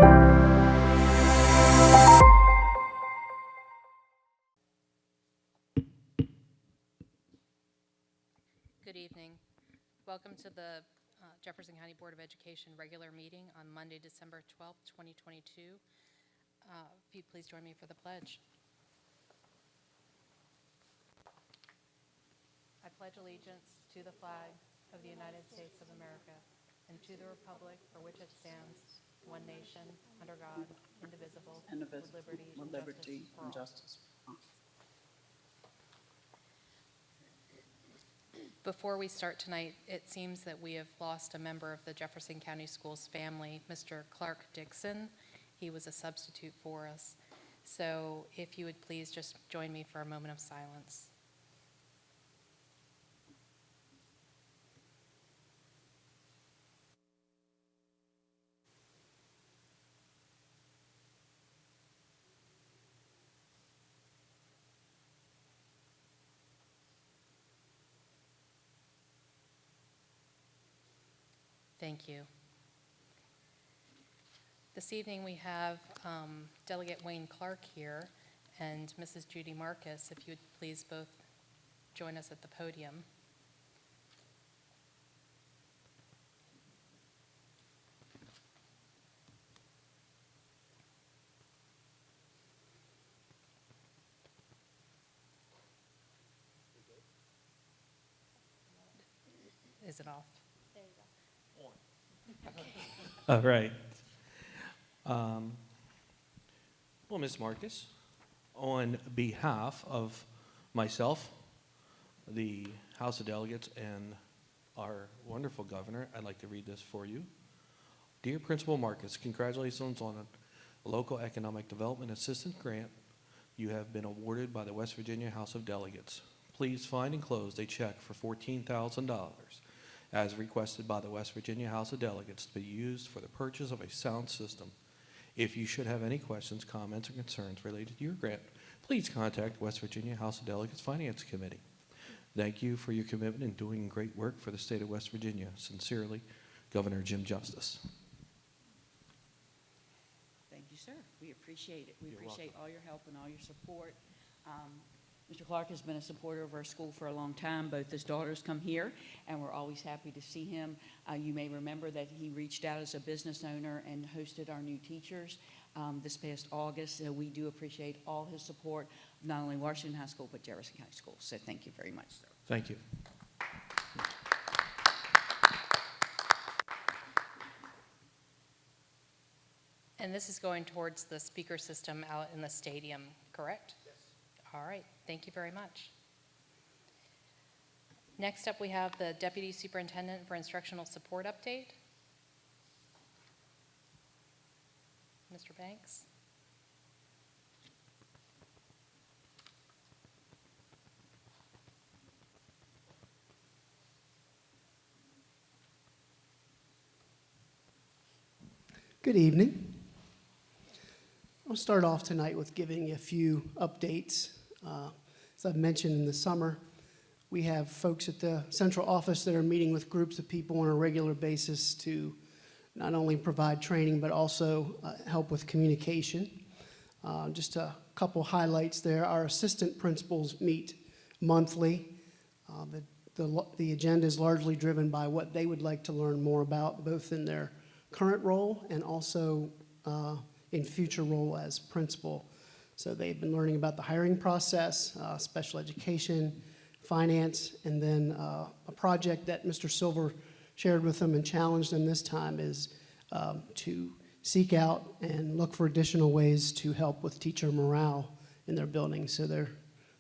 Good evening. Welcome to the Jefferson County Board of Education regular meeting on Monday, December 12th, 2022. If you please join me for the pledge. I pledge allegiance to the flag of the United States of America and to the republic for which it stands, one nation, under God, indivisible, with liberty and justice for all. Before we start tonight, it seems that we have lost a member of the Jefferson County Schools family, Mr. Clark Dixon. He was a substitute for us. So if you would please just join me for a moment of silence. Thank you. This evening we have Delegate Wayne Clark here and Mrs. Judy Marcus. If you would please both join us at the podium. Is it off? There you go. All right. Well, Ms. Marcus, on behalf of myself, the House of Delegates, and our wonderful governor, I'd like to read this for you. Dear Principal Marcus, congratulations on a local economic development assistance grant you have been awarded by the West Virginia House of Delegates. Please find enclosed a check for $14,000 as requested by the West Virginia House of Delegates to be used for the purchase of a sound system. If you should have any questions, comments, or concerns related to your grant, please contact West Virginia House of Delegates Finance Committee. Thank you for your commitment in doing great work for the state of West Virginia. Sincerely, Governor Jim Justice. Thank you, sir. We appreciate it. We You're appreciate welcome. all your help and all your support. Mr. Clark has been a supporter of our school for a long time. Both his daughters come here, and we're always happy to see him. You may remember that he reached out as a business owner and hosted our new teachers this past August. We do appreciate all his support, not only Washington High School, but Jefferson County Schools. So thank you very much, sir. Thank you. And this is going towards the speaker system out in the stadium, correct? Yes. All right, thank you very much. Next up, we have the Deputy Superintendent for Instructional Support update. Mr. Banks. Good evening. I'll start off tonight with giving a few updates. As I've mentioned in the summer, we have folks at the central office that are meeting with groups of people on a regular basis to not only provide training, but also help with communication. Just a couple highlights there. Our assistant principals meet monthly. The agenda is largely driven by what they would like to learn more about, both in their current role and also in future role as principal. So they've been learning about the hiring process, special education, finance, and then a project that Mr. Silver shared with them and challenged them this time is to seek out and look for additional ways to help with teacher morale in their building. So they're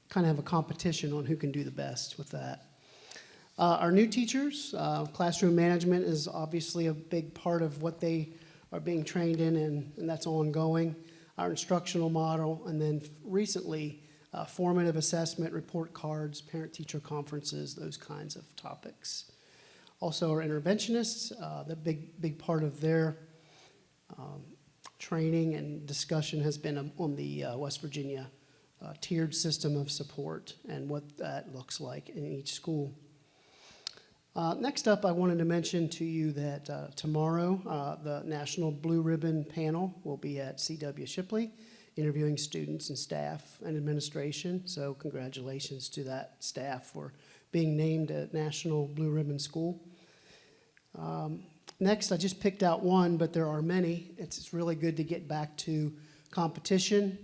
kind of have a competition on who can do the best with that. Our new teachers, classroom management is obviously a big part of what they are being trained in, and that's ongoing. Our instructional model, and then recently, formative assessment, report cards, parent-teacher conferences, those kinds of topics. Also, our interventionists, the big part of their training and discussion has been on the West Virginia tiered system of support and what that looks like in each school. Next up, I wanted to mention to you that tomorrow, the National Blue Ribbon Panel will be at C.W. Shipley, interviewing students and staff and administration. So congratulations to that staff for being named a National Blue Ribbon School. Next, I just picked out one, but there are many. It's really good to get back to competition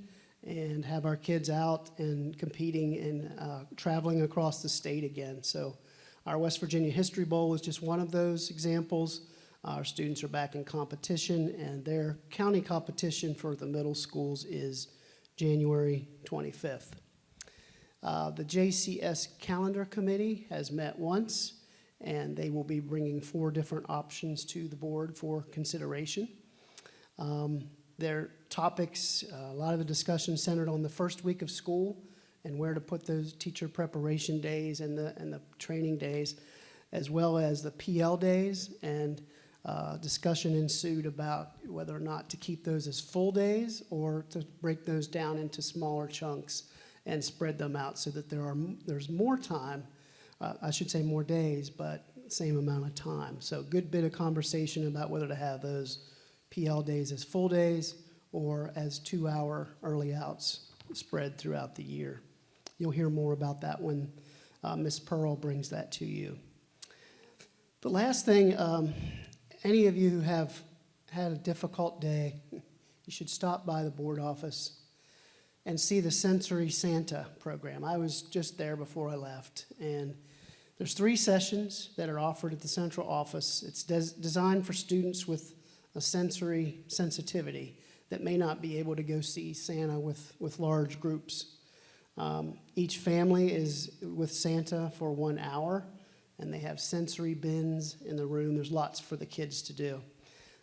and have our kids out and competing and traveling across the state again. So our West Virginia History Bowl is just one of those examples. Our students are back in competition, and their county competition for the middle schools is January 25th. The JCS Calendar Committee has met once, and they will be bringing 4 different options to the board for consideration. Their topics, a lot of the discussion centered on the first week of school and where to put those teacher preparation days and the training days, as well as the PL days, and discussion ensued about whether or not to keep those as full days or to break those down into smaller chunks and spread them out so that there's more time, I should say more days, but same amount of time. So good bit of conversation about whether to have those PL days as full days or as 2-hour early outs spread throughout the year. You'll hear more about that when Ms. Pearl brings that to you. The last thing, any of you who have had a difficult day, you should stop by the board office and see the Sensory Santa program. I was just there before I left, and there's 3 sessions that are offered at the central office. It's designed for students with a sensory sensitivity that may not be able to go see Santa with large groups. Each family is with Santa for 1 hour, and they have sensory bins in the room. There's lots for the kids to do.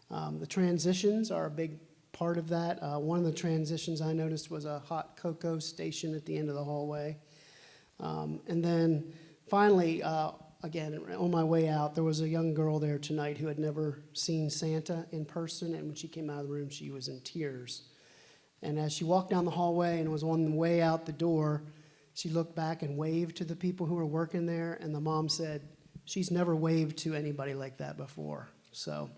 The transitions are a big part of that. One of the transitions I noticed was a hot cocoa station at the end of the hallway. And then finally, again, on my way out, there was a young girl there tonight who had never seen Santa in person, and when she came out of the room, she was in tears. And as she walked down the hallway and was on the way out the door, she looked back and waved to the people who were working there, and the mom said she's never waved to anybody like that before. So,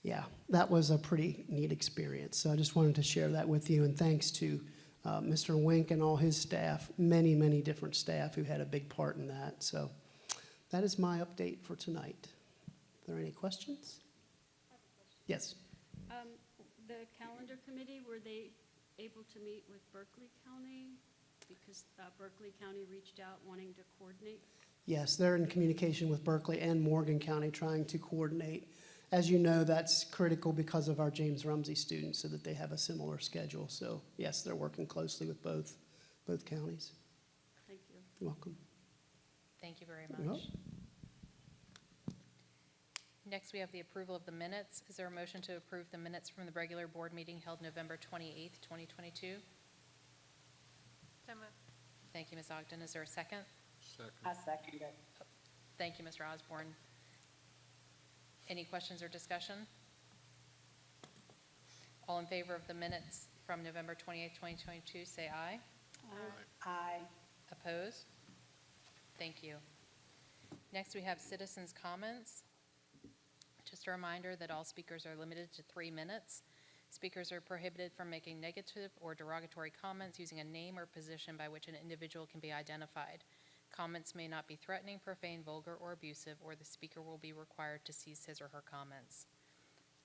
yeah, that was a pretty neat experience. So I just wanted to share that with you, and thanks to Mr. Wink and all his staff, many, many different staff who had a big part in that. So that is my update for tonight. Are there any questions? Yes. The calendar committee, were they able to meet with Berkeley County? Because Berkeley County reached out wanting to coordinate. Yes, they're in communication with Berkeley and Morgan County trying to coordinate. As you know, that's critical because of our James Rumsey students so that they have a similar schedule. So yes, they're working closely with both counties. Thank you. You're welcome. Thank you very You're much. welcome. Next, we have the approval of the minutes. Is there a motion to approve the minutes from the regular board meeting held November 28th, 2022? So moved. Thank you, Ms. Ogden. Is there a second? I second it. Thank you, Mr. Osborne. Any questions or discussion? All in favor of the minutes from November 28th, 2022, say aye. Aye. Opposed? Thank you. Next, we have citizens' comments. Just a reminder that all speakers are limited to 3 minutes. Speakers are prohibited from making negative or derogatory comments using a name or position by which an individual can be identified. Comments may not be threatening, profane, vulgar, or abusive, or the speaker will be required to cease his or her comments.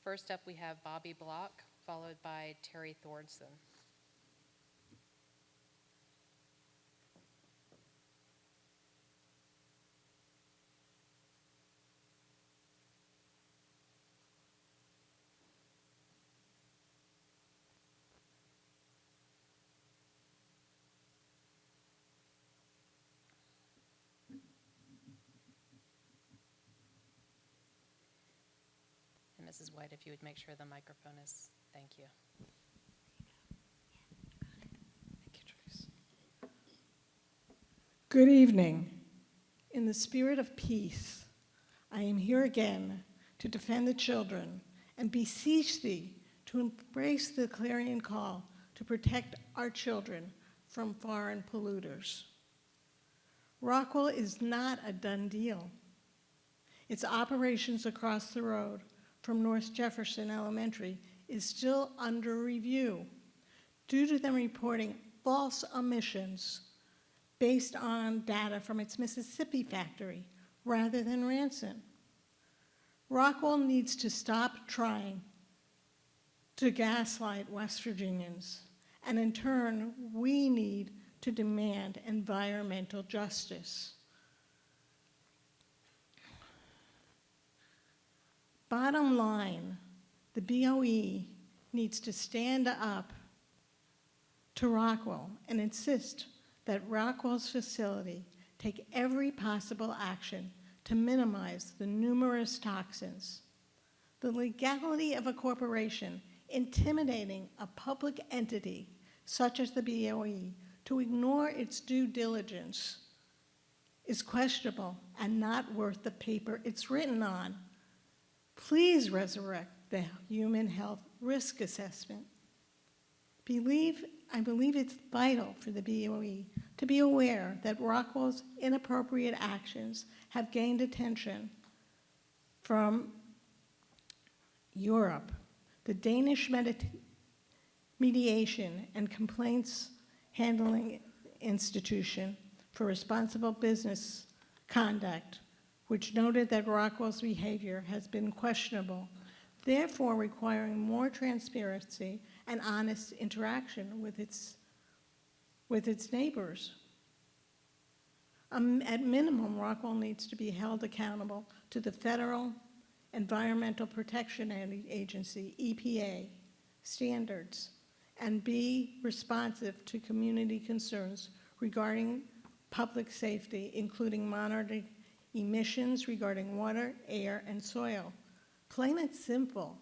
First up, we have Bobby Block, followed by Terry Thordson. And Mrs. White, if you would make sure the microphone is, thank you. Thank you, Trace. Good evening. In the spirit of peace, I am here again to defend the children and beseech thee to embrace the clarion call to protect our children from foreign polluters. Rockwell is not a done deal. Its operations across the road from North Jefferson Elementary is still under review due to them reporting false omissions based on data from its Mississippi factory rather than Ranson. Rockwell needs to stop trying to gaslight West Virginians, and in turn, we need to demand environmental justice. Bottom line, the BoE needs to stand up to Rockwell and insist that Rockwell's facility take every possible action to minimize the numerous toxins. The legality of a corporation intimidating a public entity such as the BoE to ignore its due diligence is questionable and not worth the paper it's written on. Please resurrect the human health risk assessment. I believe it's vital for the BoE to be aware that Rockwell's inappropriate actions have gained attention from Europe. The Danish Mediation and Complaints Handling Institution for Responsible Business Conduct, which noted that Rockwell's behavior has been questionable, therefore requiring more transparency and honest interaction with its neighbors. At minimum, Rockwell needs to be held accountable to the Federal Environmental Protection Agency, EPA, standards, and be responsive to community concerns regarding public safety, including monitoring emissions regarding water, air, and soil. Plain and simple,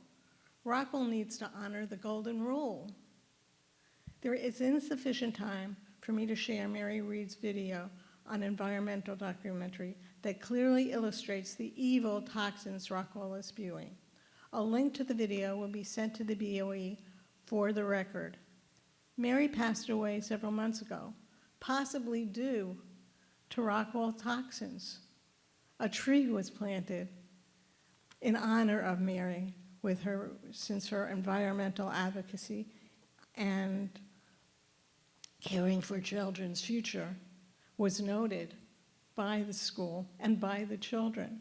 Rockwell needs to honor the golden rule. There is insufficient time for me to share Mary Reed's video on environmental documentary that clearly illustrates the evil toxins Rockwell is spewing. A link to the video will be sent to the BoE for the record. Mary passed away several months ago, possibly due to Rockwell toxins. A tree was planted in honor of Mary since her environmental advocacy and caring for children's future was noted by the school and by the children.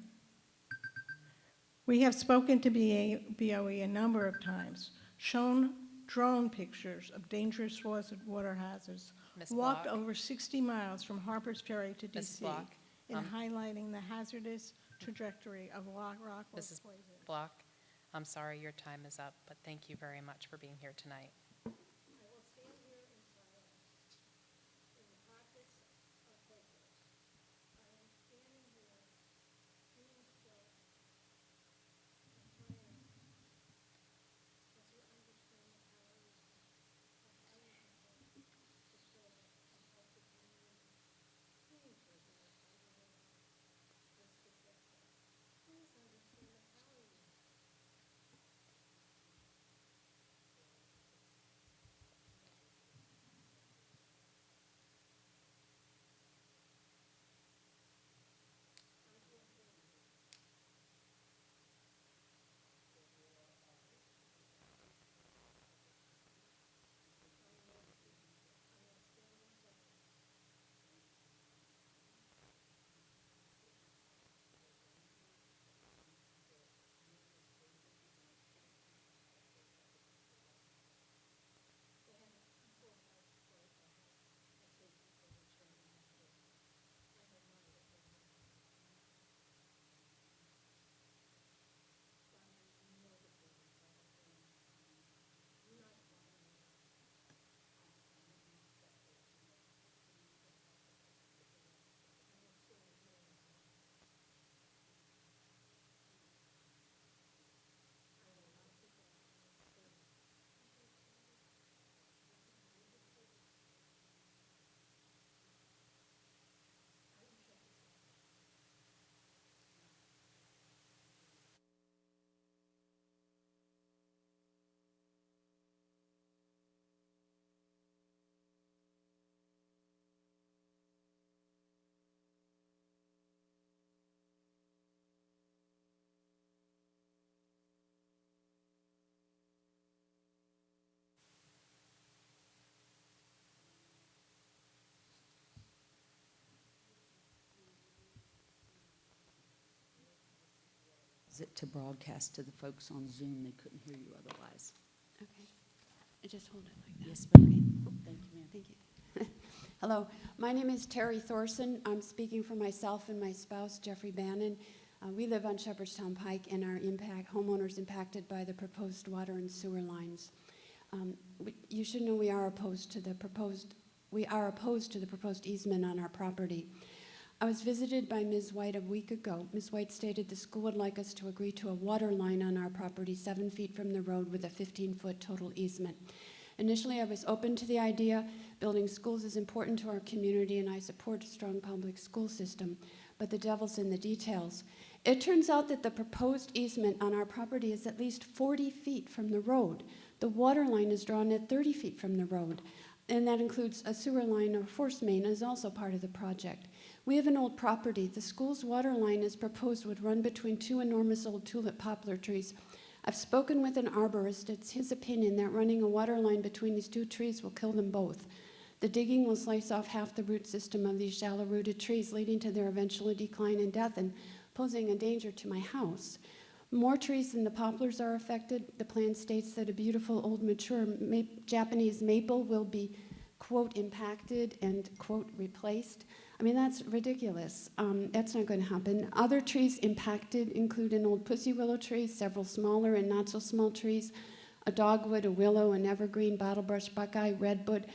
We have spoken to BoE a number of times, shown drone pictures of dangerous water hazards, Ms. walked Block. over 60 miles from Harper's Ferry to Ms. DC Block, in highlighting the hazardous trajectory of Rockwell's Mrs. poison. Block, I'm sorry your time is up, but thank you very much for being here tonight. I will stand here in silence in the practice of focus. I am standing here being still and praying as you understand the powers of elemental disorder and help the community. Please resurrect the human risk assessment. Please understand the power you have. it to broadcast to the folks on Zoom. They couldn't hear you otherwise. Okay. Just hold it like that. Yes, ma'am. Thank you, ma'am. Thank you. Hello, my name is Terry Thorson. I'm speaking for myself and my spouse, Jeffrey Bannon. We live on Shepherdstown Pike and are homeowners impacted by the proposed water and sewer lines. You should know we are opposed to the proposed easement on our property. I was visited by Ms. White a week ago. Ms. White stated the school would like us to agree to a water line on our property 7 feet from the road with a 15-foot total easement. Initially, I was open to the idea. Building schools is important to our community, and I support a strong public school system, but the devil's in the details. It turns out that the proposed easement on our property is at least 40 feet from the road. The water line is drawn at 30 feet from the road, and that includes a sewer line or force main is also part of the project. We have an old property. The school's water line as proposed would run between two enormous old tulip poplar trees. I've spoken with an arborist. It's his opinion that running a water line between these two trees will kill them both. The digging will slice off half the root system of these shallow-rooted trees, leading to their eventual decline and death and posing a danger to my house. More trees than the poplars are affected. The plan states that a beautiful old mature Japanese maple will be, quote, impacted and, quote, replaced. I mean, that's ridiculous. That's not going to happen. Other trees impacted include an old pussy willow tree, several smaller and not so small trees, a dogwood, a willow, an evergreen, bottlebush, buckeye, redwood.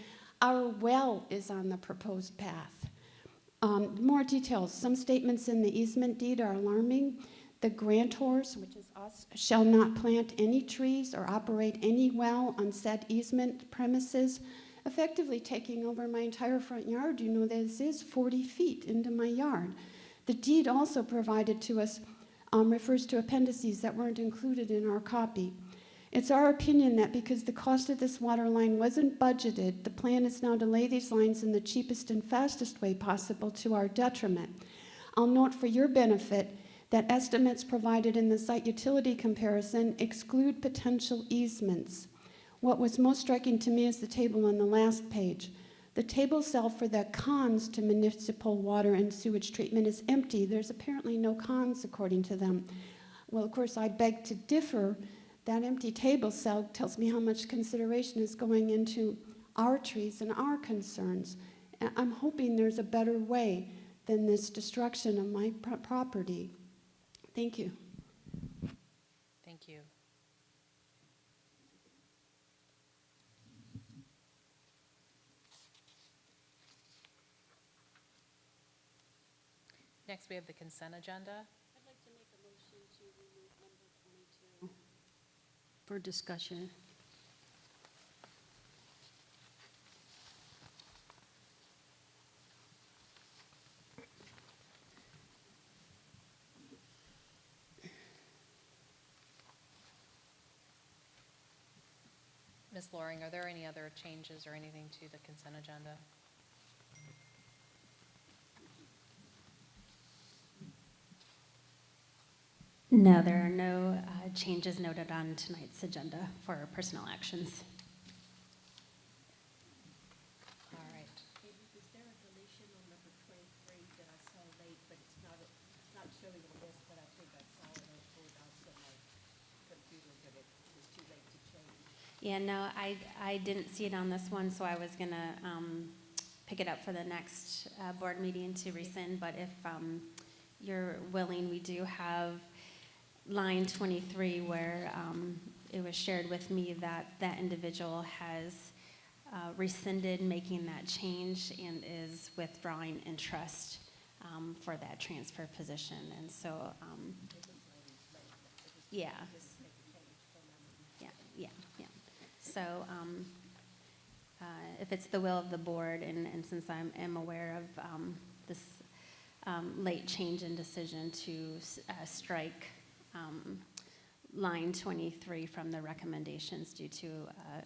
Our well is on the proposed path. More details. Some statements in the easement deed are alarming. The grantors, which is us, shall not plant any trees or operate any well on said easement premises, effectively taking over my entire front yard. You know, this is 40 feet into my yard. The deed also provided to us refers to appendices that weren't included in our copy. It's our opinion that because the cost of this water line wasn't budgeted, the plan is now to lay these lines in the cheapest and fastest way possible to our detriment. I'll note for your benefit that estimates provided in the site utility comparison exclude potential easements. What was most striking to me is the table on the last page. The table cell for the cons to municipal water and sewage treatment is empty. There's apparently no cons according to them. Well, of course, I beg to differ. That empty table cell tells me how much consideration is going into our trees and our concerns. I'm hoping there's a better way than this destruction of my property. Thank you. Thank you. Next, we have the consent agenda. I'd like to make a motion to remove number 22 for discussion. Ms. Loring, are there any other changes or anything to the consent agenda? No, there are no changes noted on tonight's agenda for personnel actions. All right. Is there a deletion on number 23 that I saw late, but it's not showing on this, but I think I saw it on Board Docs on my computer, but it was too late to change. Yeah, no, I didn't see it on this one, so I was going to pick it up for the next board meeting to rescind, but if you're willing, we do have line 23 where it was shared with me that that individual has rescinded making that change and is withdrawing interest for that transfer position. And so, yeah. Yeah. So if it's the will of the board, and since I am aware of this late change in decision to strike line 23 from the recommendations due to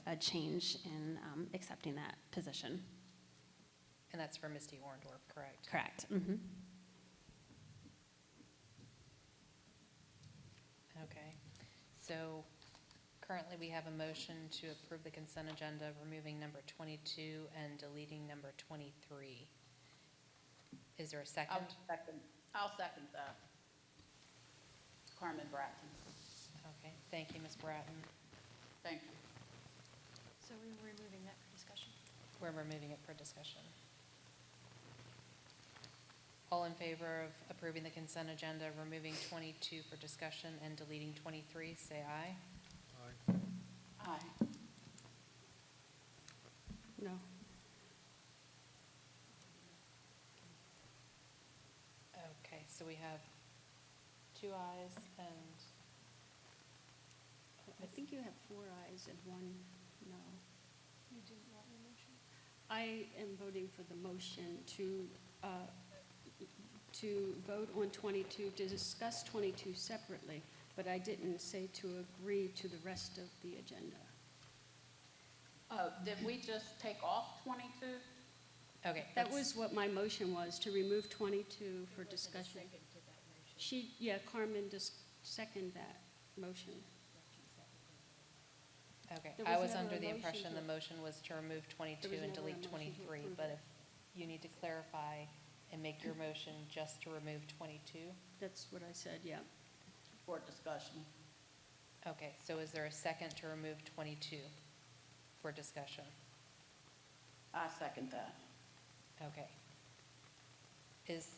a change in accepting that position. And that's for Misty Orndorff, correct? Correct. Mm-hmm. Okay. So currently we have a motion to approve the consent agenda, removing number 22 and deleting number 23. Is there a second? I'll second that. Carmen Bratton. Okay, thank you, Ms. Bratton. Thank you. So we were removing that for discussion. We're removing it for discussion. All in favor of approving the consent agenda, removing 22 for discussion and deleting 23, say aye. Aye. No. Okay, so we have 2 ayes and, I think you have 4 ayes and 1 no. You didn't want your motion? I am voting for the motion to vote on 22, to discuss 22 separately, but I didn't say to agree to the rest of the agenda. Did we just take off 22? okay. That let's- was what my motion was, to remove 22 for discussion. Carmen just seconded that motion. Okay, There I was was never under a the motion impression to- the motion was to remove 22 was and never a delete motion to 23, approve but it. if you need to clarify and make your motion just to remove 22, That's what I said, yeah. For discussion. okay, so is there a second to remove 22 for discussion? I second that. Okay. Is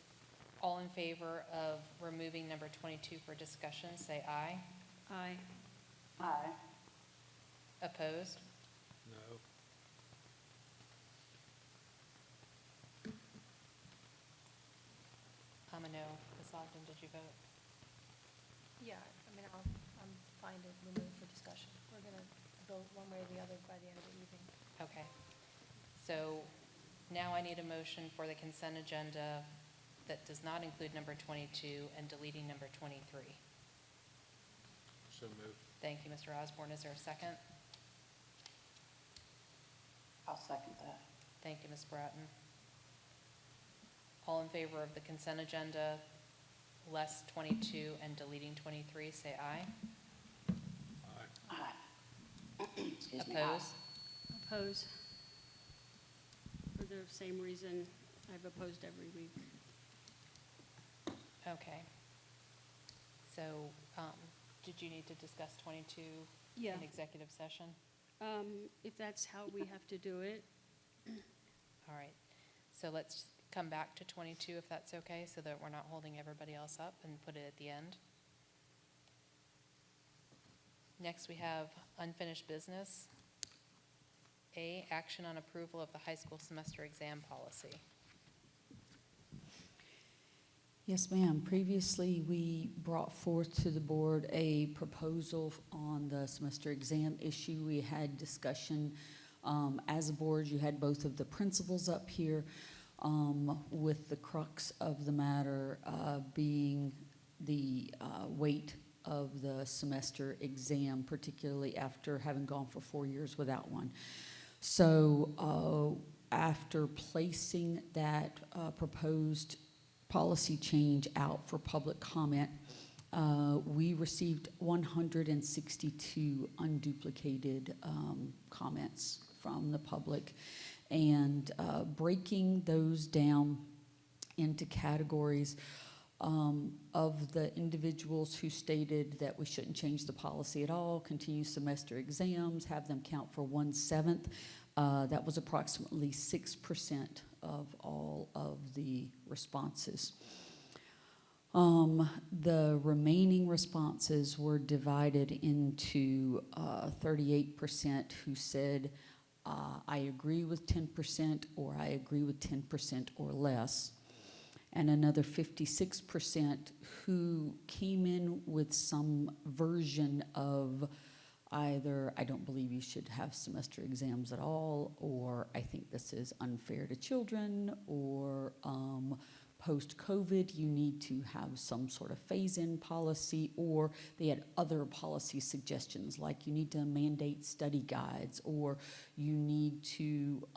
all in favor of removing number 22 for discussion, say aye. Aye. Aye. Opposed? No. I'm a no. Ms. Ogden, did you vote? Yeah, I mean, I'm fine to remove for discussion. We're going to vote one way or the other by the end of the evening. Okay. So now I need a motion for the consent agenda that does not include number 22 and deleting number 23. So moved. Thank you, Mr. Osborne. Is there a second? I'll second that. Thank you, Ms. Bratton. All in favor of the consent agenda, less 22 and deleting 23, say aye. Aye. Excuse me. aye. Opposed? Oppose. For the same reason I've opposed every week. Okay. So, did you need to discuss 22 Yeah. in executive session? If that's how we have to do it. All right. So let's come back to 22 if that's okay, so that we're not holding everybody else up, and put it at the end. Next, we have unfinished business. A, action on approval of the high school semester exam policy. Yes, ma'am. Previously, we brought forth to the board a proposal on the semester exam issue. We had discussion as a board. You had both of the principals up here, with the crux of the matter being the weight of the semester exam, particularly after having gone for 4 years without one. So after placing that proposed policy change out for public comment, we received 162 unduplicated comments from the public, and breaking those down into categories of the individuals who stated that we shouldn't change the policy at all, continue semester exams, have them count for 1/7. That was approximately 6% of all of the responses. The remaining responses were divided into 38% who said, I agree with 10%, or I agree with 10% or less, and another 56% who came in with some version of either I don't believe you should have semester exams at all, or I think this is unfair to children, or post-COVID you need to have some sort of phase-in policy, or they had other policy suggestions like you need to mandate study guides, or you need to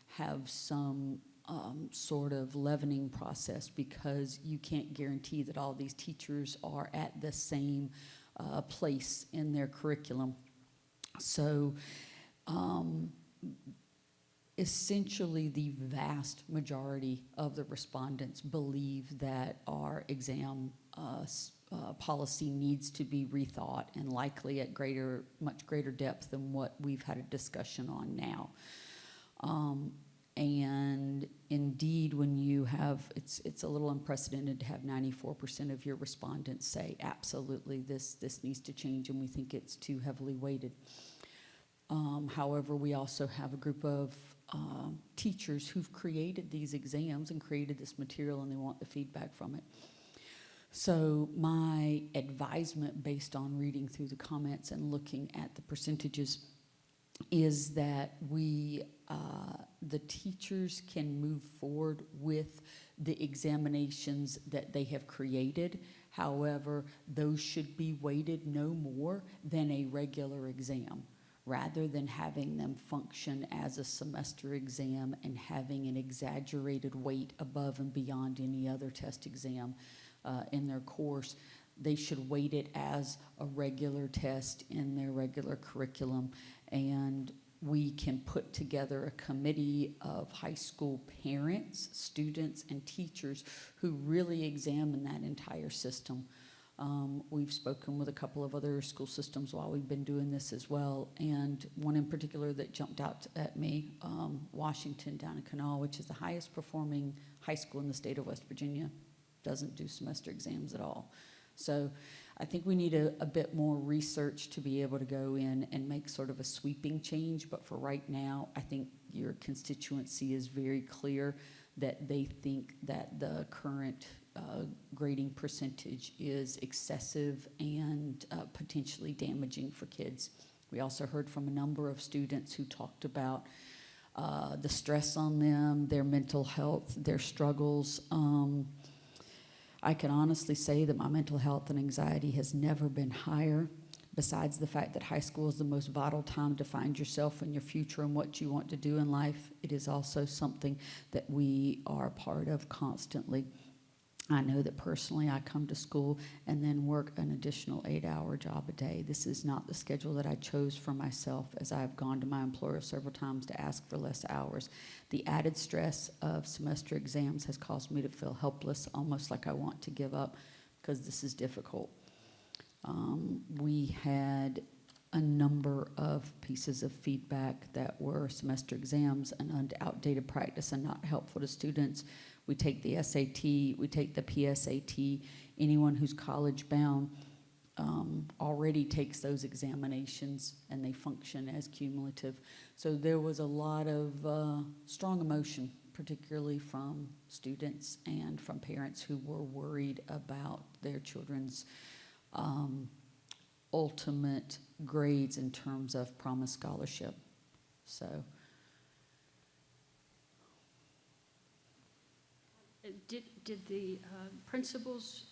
have some sort of leavening process because you can't guarantee that all these teachers are at the same place in their curriculum. So essentially the vast majority of the respondents believe that our exam policy needs to be rethought, and likely at much greater depth than what we've had a discussion on now. And indeed, when you have, it's a little unprecedented to have 94% of your respondents say, absolutely, this needs to change, and we think it's too heavily weighted. However, we also have a group of teachers who've created these exams and created this material, and they want the feedback from it. So my advisement, based on reading through the comments and looking at the percentages, is that the teachers can move forward with the examinations that they have created. However, those should be weighted no more than a regular exam, rather than having them function as a semester exam and having an exaggerated weight above and beyond any other test exam in their course. They should weight it as a regular test in their regular curriculum, and we can put together a committee of high school parents, students, and teachers who really examine that entire system. We've spoken with a couple of other school systems while we've been doing this as well, and one in particular that jumped out at me, Washington down in Kanawha, which is the highest performing high school in the state of West Virginia, doesn't do semester exams at all. So I think we need a bit more research to be able to go in and make sort of a sweeping change, but for right now, I think your constituency is very clear that they think that the current grading percentage is excessive and potentially damaging for kids. We also heard from a number of students who talked about the stress on them, their mental health, their struggles. I can honestly say that my mental health and anxiety has never been higher, besides the fact that high school is the most vital time to find yourself and your future and what you want to do in life. It is also something that we are part of constantly. I know that personally I come to school and then work an additional 8-hour job a day. This is not the schedule that I chose for myself, as I have gone to my employer several times to ask for less hours. The added stress of semester exams has caused me to feel helpless, almost like I want to give up, because this is difficult. We had a number of pieces of feedback that were semester exams and outdated practice and not helpful to students. We take the SAT, we take the PSAT. Anyone who's college bound already takes those examinations, and they function as cumulative. So there was a lot of strong emotion, particularly from students and from parents who were worried about their children's ultimate grades in terms of promised scholarship. So. Did the principals,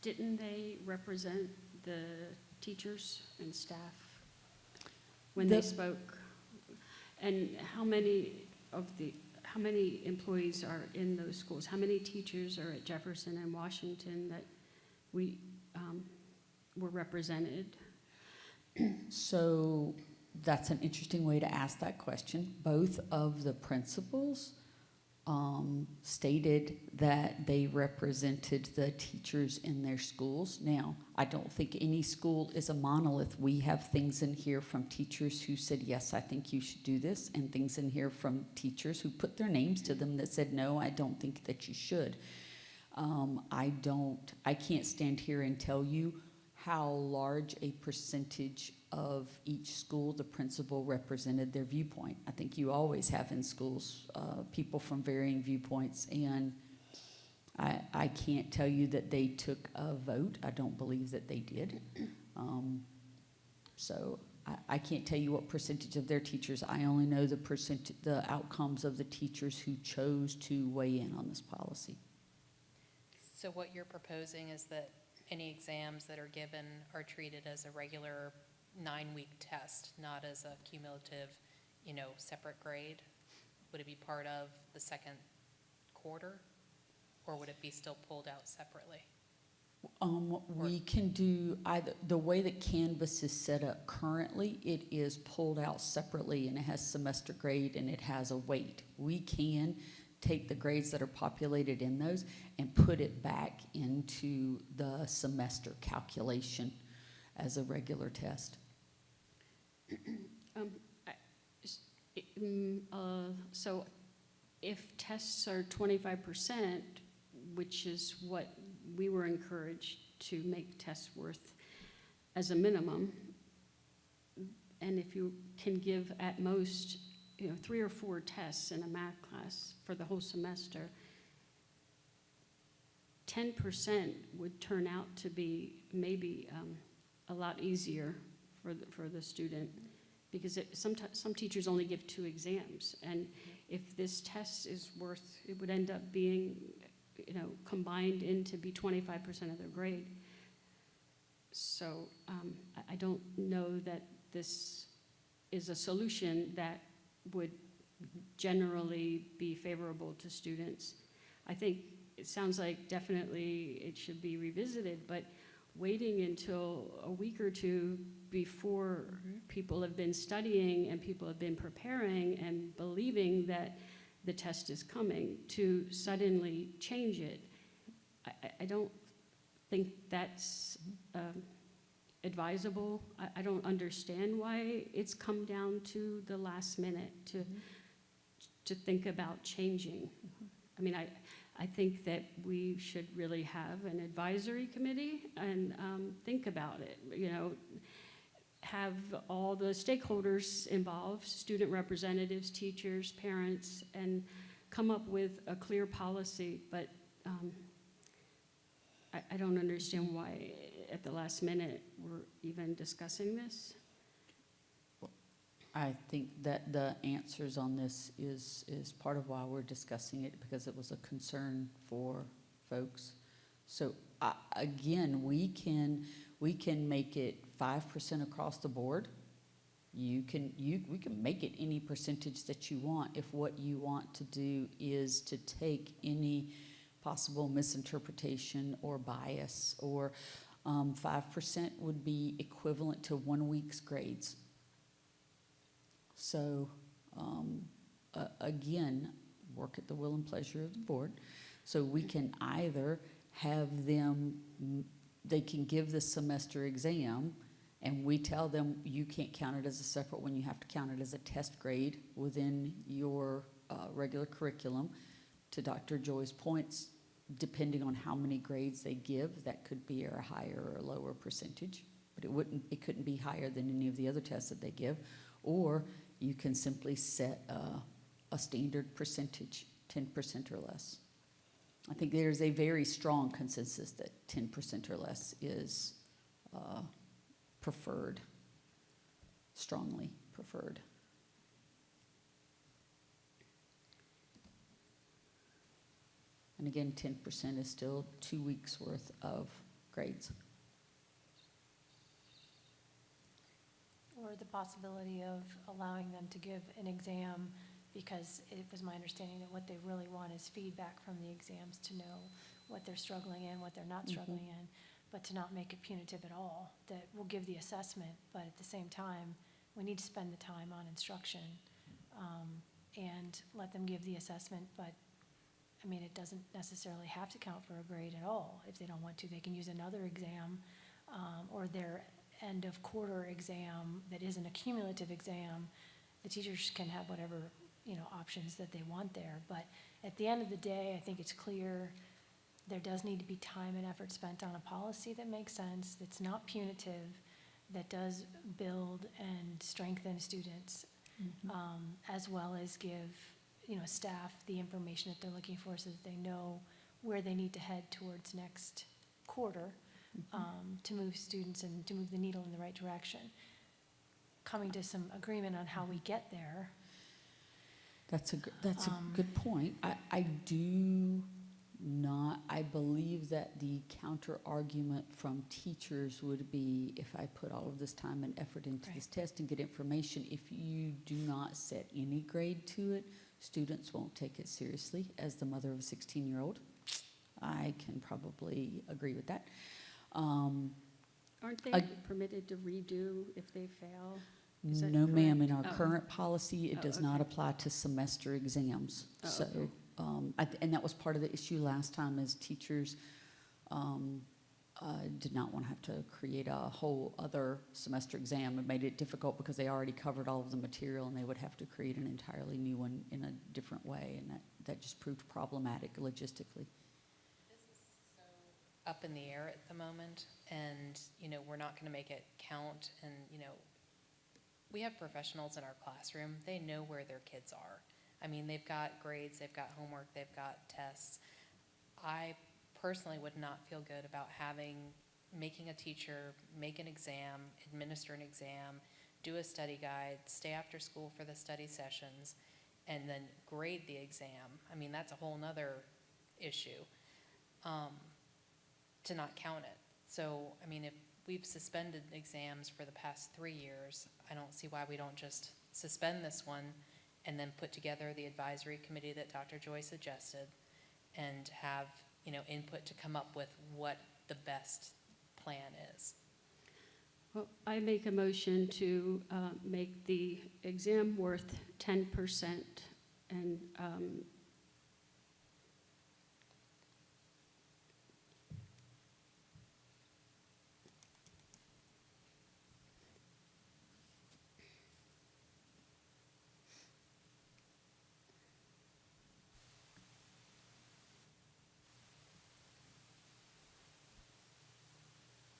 didn't they represent the teachers and staff when they spoke? And how many employees are in those schools? How many teachers are at Jefferson and Washington that were represented? So that's an interesting way to ask that question. Both of the principals stated that they represented the teachers in their schools. Now, I don't think any school is a monolith. We have things in here from teachers who said, yes, I think you should do this, and things in here from teachers who put their names to them that said, no, I don't think that you should. I can't stand here and tell you how large a percentage of each school the principal represented their viewpoint. I think you always have in schools people from varying viewpoints, and I can't tell you that they took a vote. I don't believe that they did. So I can't tell you what percentage of their teachers. I only know the outcomes of the teachers who chose to weigh in on this policy. So what you're proposing is that any exams that are given are treated as a regular 9-week test, not as a cumulative, separate grade? Would it be part of the second quarter, or would it be still pulled out separately? We can do either. The way that Canvas is set up currently, it is pulled out separately, and it has semester grade and it has a weight. We can take the grades that are populated in those and put it back into the semester calculation as a regular test. So if tests are 25%, which is what we were encouraged to make tests worth as a minimum, and if you can give at most, 3 or 4 tests in a math class for the whole semester, 10% would turn out to be maybe a lot easier for the student, because some teachers only give 2 exams, and if this test is worth, it would end up being, combined into be 25% of their grade. So I don't know that this is a solution that would generally be favorable to students. I think it sounds like definitely it should be revisited, but waiting until a week or two before people have been studying and people have been preparing and believing that the test is coming, to suddenly change it, I don't think that's advisable. I don't understand why it's come down to the last minute to think about changing. I mean, I think that we should really have an advisory committee and think about it, have all the stakeholders involved, student representatives, teachers, parents, and come up with a clear policy. But I don't understand why at the last minute we're even discussing this. I think that the answers on this is part of why we're discussing it, because it was a concern for folks. So again, we can make it 5% across the board. We can make it any percentage that you want if what you want to do is to take any possible misinterpretation or bias, or 5% would be equivalent to 1 week's grades. So again, work at the will and pleasure of the board. So we can either have them, they can give the semester exam, and we tell them you can't count it as a separate one, you have to count it as a test grade within your regular curriculum. To Dr. Joy's points, depending on how many grades they give, that could be a higher or a lower percentage, but it couldn't be higher than any of the other tests that they give. Or you can simply set a standard percentage, 10% or less. I think there's a very strong consensus that 10% or less is preferred, strongly preferred. And again, 10% is still 2 weeks worth of grades. Or the possibility of allowing them to give an exam, because it was my understanding that what they really want is feedback from the exams to know what they're struggling in, what they're not struggling in, but to not make it punitive at all. That we'll give the assessment, but at the same time, we need to spend the time on instruction and let them give the assessment. But I mean, it doesn't necessarily have to count for a grade at all. If they don't want to, they can use another exam or their end of quarter exam that isn't a cumulative exam. The teachers can have whatever options that they want there. But at the end of the day, I think it's clear there does need to be time and effort spent on a policy that makes sense, that's not punitive, that does build and strengthen students, as well as give staff the information that they're looking for so that they know where they need to head towards next quarter to move students and to move the needle in the right direction. Coming to some agreement on how we get there. That's a good point. I believe that the counter argument from teachers would be, if I put all of this time and effort into this test and get information, if you do not set any grade to it, students won't take it seriously. As the mother of a 16-year-old, I can probably agree with that. Aren't they permitted to redo if they fail? No, ma'am. In our current policy, it does not apply to semester exams. Oh, So okay. and that was part of the issue last time, is teachers did not want to have to create a whole other semester exam. It made it difficult because they already covered all of the material, and they would have to create an entirely new one in a different way, and that just proved problematic logistically. Up in the air at the moment, and, we're not going to make it count. And, we have professionals in our classroom. They know where their kids are. I mean, they've got grades, they've got homework, they've got tests. I personally would not feel good about making a teacher make an exam, administer an exam, do a study guide, stay after school for the study sessions, and then grade the exam. I mean, that's a whole nother issue, to not count it. So, I mean, if we've suspended exams for the past 3 years, I don't see why we don't just suspend this one and then put together the advisory committee that Dr. Joy suggested and have, input to come up with what the best plan is. Well, I make a motion to make the exam worth 10% and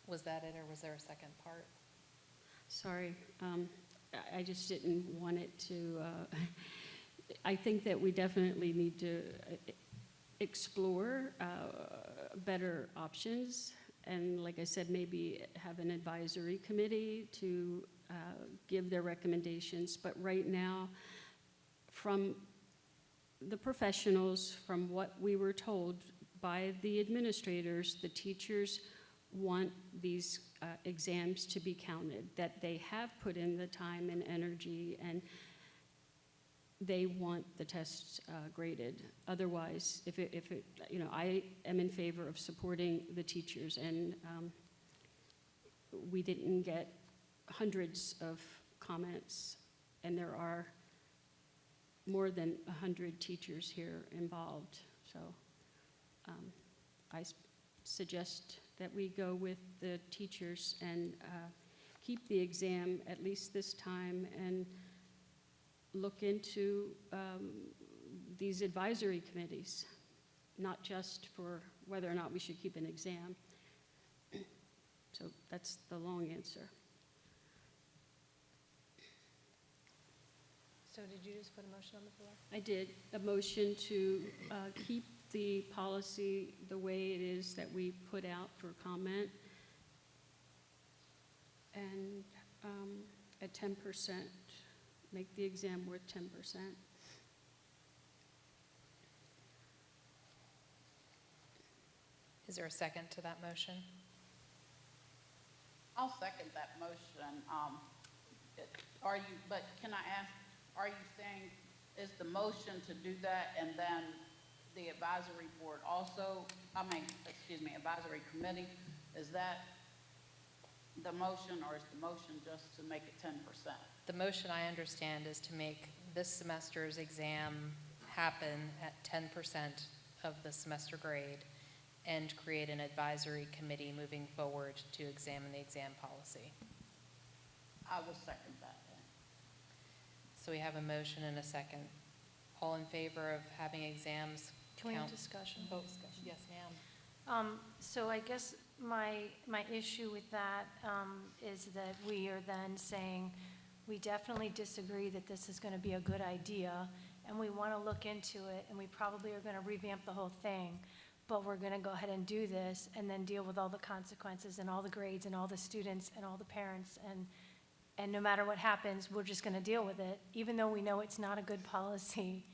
Was that it, or was there a second part? sorry, I just didn't want it to, I think that we definitely need to explore better options. And like I said, maybe have an advisory committee to give their recommendations. But right now, from the professionals, from what we were told by the administrators, the teachers want these exams to be counted, that they have put in the time and energy, and they want the tests graded. Otherwise, if it, I am in favor of supporting the teachers, and we didn't get hundreds of comments, and there are more than 100 teachers here involved. So I suggest that we go with the teachers and keep the exam at least this time, and look into these advisory committees, not just for whether or not we should keep an exam. So that's the long answer. So did you just put a motion on the floor? I did a motion to keep the policy the way it is that we put out for comment, and at 10%, make the exam worth 10%. Is there a second to that motion? I'll second that motion. But can I ask, are you saying, is the motion to do that and then the advisory board also, advisory committee, is that the motion, or is the motion just to make it 10%? The motion, I understand, is to make this semester's exam happen at 10% of the semester grade and create an advisory committee moving forward to examine the exam policy. I will second that then. So we have a motion and a second. All in favor of having exams Can we have count? discussion? Oh, yes, ma'am. So I guess my issue with that is that we are then saying, we definitely disagree that this is going to be a good idea, and we want to look into it, and we probably are going to revamp the whole thing, but we're going to go ahead and do this and then deal with all the consequences and all the grades and all the students and all the parents, and no matter what happens, we're just going to deal with it, even though we know it's not a good policy.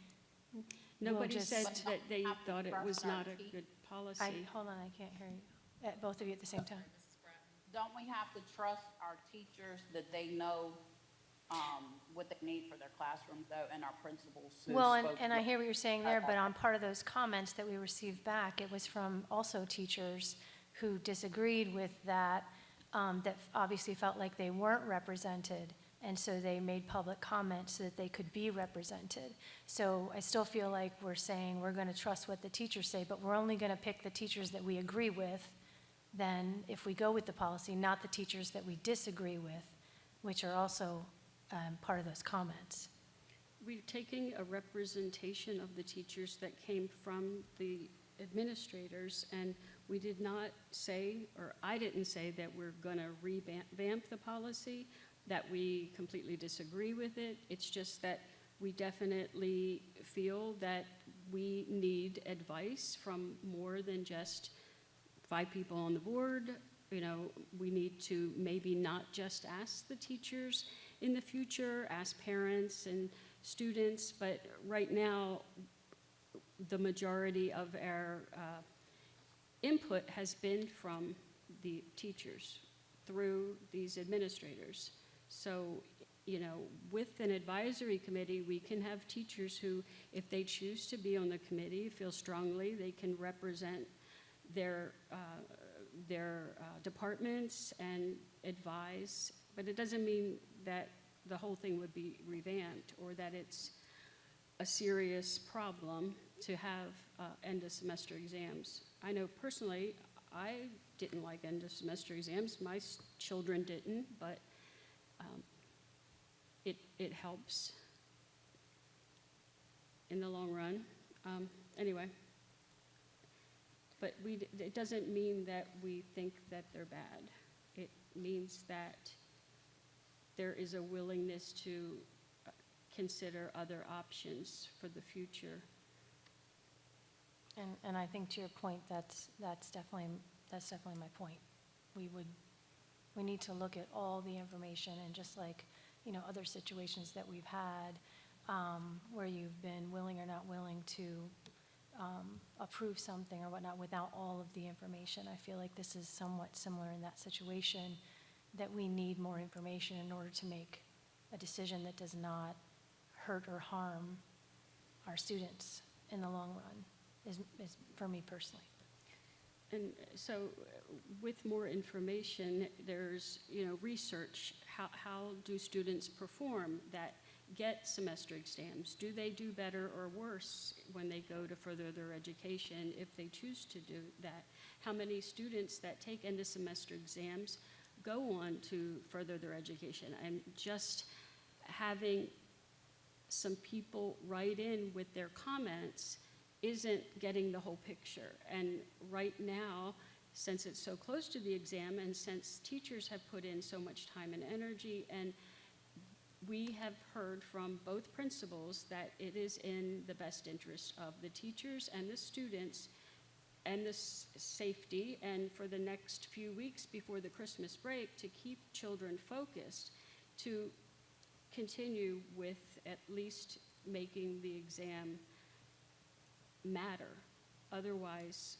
Nobody just- said that they thought it was not a good policy. Hold on, I can't hear you, both of you at the same time. Don't we have to trust our teachers that they know what they need for their classrooms, though, and our principals? who Well, spoke and I with- hear what you're saying there, but on part of those comments that we received back, it was from also teachers who disagreed with that, that obviously felt like they weren't represented And so they made public comments so that they could be represented. So I still feel like we're saying we're going to trust what the teachers say, but we're only going to pick the teachers that we agree with, then if we go with the policy, not the teachers that we disagree with, which are also part of those comments. We're taking a representation of the teachers that came from the administrators, and we did not say, or I didn't say, that we're going to revamp the policy, that we completely disagree with it. It's just that we definitely feel that we need advice from more than just 5 people on the board. You know, we need to maybe not just ask the teachers in the future, ask parents and students, but right now, the majority of our input has been from the teachers through these administrators. So, you know, with an advisory committee, we can have teachers who, if they choose to be on the committee, feel strongly they can represent their departments and advise, but it doesn't mean that the whole thing would be revamped or that it's a serious problem to have end of semester exams. I know personally, I didn't like end of semester exams. My children didn't, but it helps in the long run. Anyway, but it doesn't mean that we think that they're bad. It means that there is a willingness to consider other options for the future. And I think to your point, that's definitely my point. We need to look at all the information, and just like, you know, other situations that we've had where you've been willing or not willing to approve something or whatnot without all of the information. I feel like this is somewhat similar in that situation, that we need more information in order to make a decision that does not hurt or harm our students in the long run, is for me personally. And so with more information, there's, you know, research. How do students perform that get semester exams? Do they do better or worse when they go to further their education if they choose to do that? How many students that take end of semester exams go on to further their education? And just having some people write in with their comments isn't getting the whole picture. And right now, since it's so close to the exam, and since teachers have put in so much time and energy, and we have heard from both principals that it is in the best interest of the teachers and the students and the safety, and for the next few weeks before the Christmas break, to keep children focused, to continue with at least making the exam matter. Otherwise,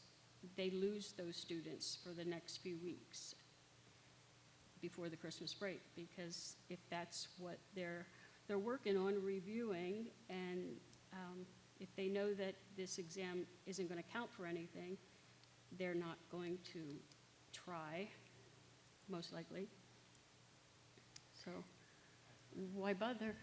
they lose those students for the next few weeks before the Christmas break, because if that's what they're working on reviewing, and if they know that this exam isn't going to count for anything, they're not going to try, most likely. So why bother?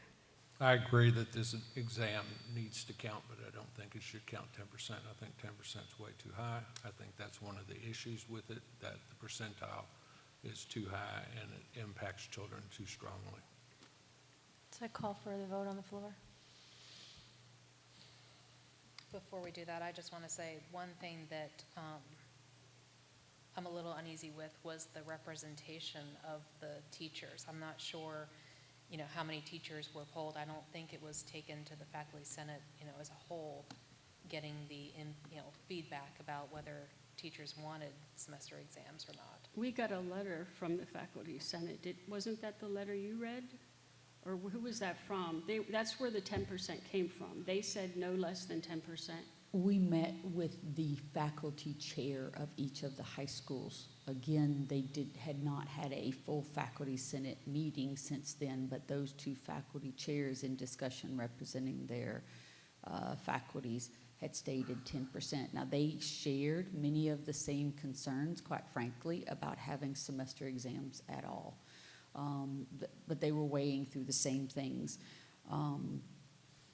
I agree that this exam needs to count, but I don't think it should count 10%. I think 10% is way too high. I think that's one of the issues with it, that the percentile is too high and it impacts children too strongly. So I call for the vote on the floor. Before we do that, I just want to say one thing that I'm a little uneasy with was the representation of the teachers. I'm not sure, you know, how many teachers were polled. I don't think it was taken to the faculty senate, you know, as a whole, getting the, feedback about whether teachers wanted semester exams or not. We got a letter from the faculty senate. Wasn't that the letter you read? Or who was that from? That's where the 10% came from. They said no less than 10%. We met with the faculty chair of each of the high schools. Again, they had not had a full faculty senate meeting since then, but those two faculty chairs in discussion representing their faculties had stated 10%. Now, they shared many of the same concerns, quite frankly, about having semester exams at all. but they were weighing through the same things.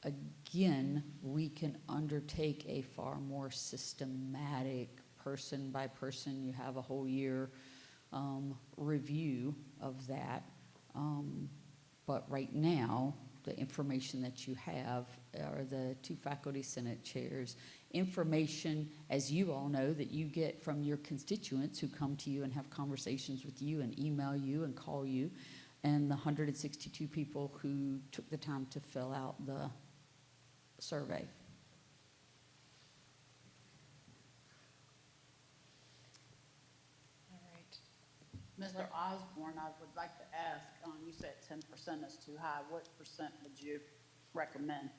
Again, we can undertake a far more systematic, person by person, you have a whole year review of that. But right now, the information that you have are the 2 faculty senate chairs. Information, as you all know, that you get from your constituents who come to you and have conversations with you and email you and call you, and the 162 people who took the time to fill out the survey. All right. Mr. Osborne, I would like to ask, you said 10% is too high. What percent would you recommend?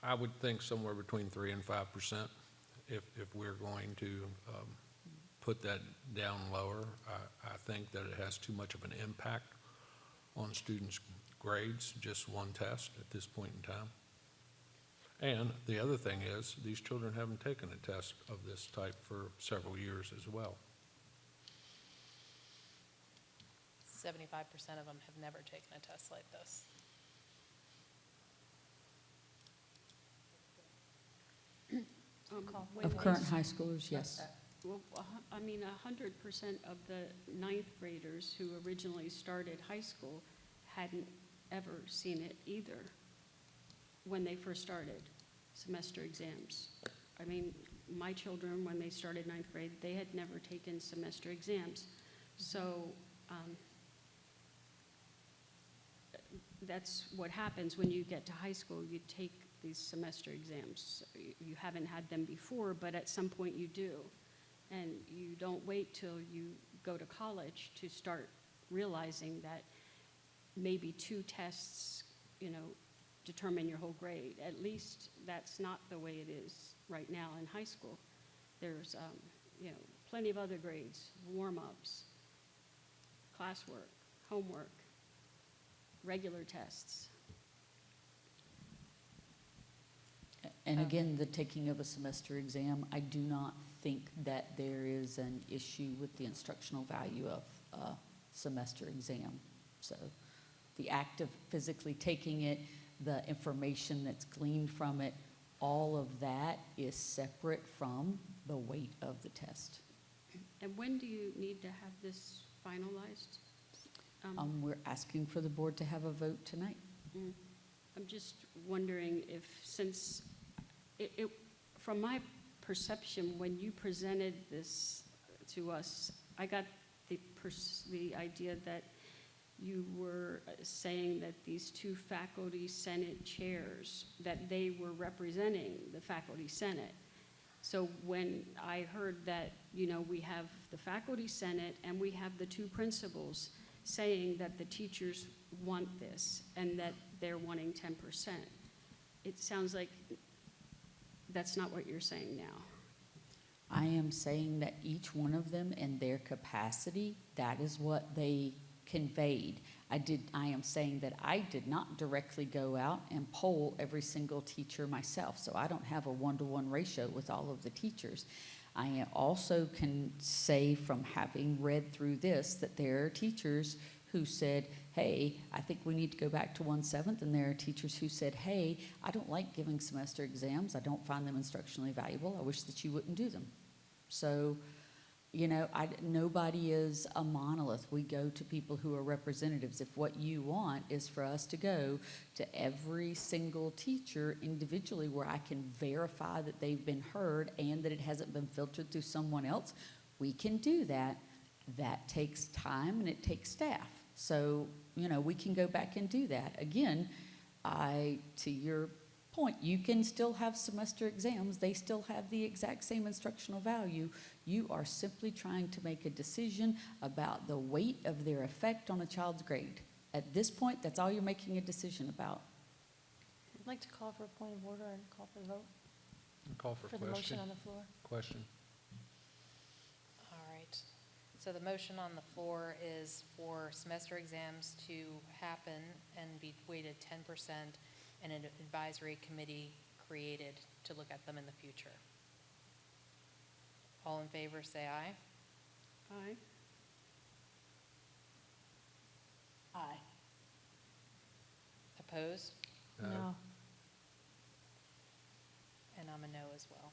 I would think somewhere between 3 and 5%. If we're going to put that down lower, I think that it has too much of an impact on students' grades, just one test at this point in time. And the other thing is, these children haven't taken a test of this type for several years as well. 75% of them have never taken a test like this. When Of they current high schoolers, yes. Well, I mean, 100% of the ninth graders who originally started high school hadn't ever seen it either when they first started semester exams. I mean, my children, when they started ninth grade, they had never taken semester exams. So that's what happens when you get to high school. You take these semester exams. You haven't had them before, but at some point you do. And you don't wait till you go to college to start realizing that maybe 2 tests, determine your whole grade. At least that's not the way it is right now in high school. There's, plenty of other grades, warm-ups, classwork, homework, regular tests. And again, the taking of a semester exam, I do not think that there is an issue with the instructional value of a semester exam. So the act of physically taking it, the information that's gleaned from it, all of that is separate from the weight of the test. And when do you need to have this finalized? We're asking for the board to have a vote tonight. I'm just wondering if, since it from my perception, when you presented this to us, I got the idea that you were saying that these 2 faculty senate chairs, that they were representing the faculty senate. So when I heard that, we have the faculty senate and we have the 2 principals saying that the teachers want this and that they're wanting 10%, it sounds like that's not what you're saying now. I am saying that each one of them in their capacity, that is what they conveyed. I am saying that I did not directly go out and poll every single teacher myself, so I don't have a 1-to-1 ratio with all of the teachers. I also can say from having read through this that there are teachers who said, hey, I think we need to go back to 1/7, and there are teachers who said, hey, I don't like giving semester exams. I don't find them instructionally valuable. I wish that you wouldn't do them. So, nobody is a monolith. We go to people who are representatives. If what you want is for us to go to every single teacher individually where I can verify that they've been heard and that it hasn't been filtered through someone else, we can do that. That takes time and it takes staff. So, we can go back and do that. Again, to your point, you can still have semester exams. They still have the exact same instructional value. You are simply trying to make a decision about the weight of their effect on a child's grade. At this point, that's all you're making a decision about. I'd like to call for a point of order and call for the vote Call for for the question. motion on the floor. Question. All right. So the motion on the floor is for semester exams to happen and be weighted 10%, and an advisory committee created to look at them in the future. All in favor, say aye. Aye. Aye. Opposed? No. And I'm a no as well.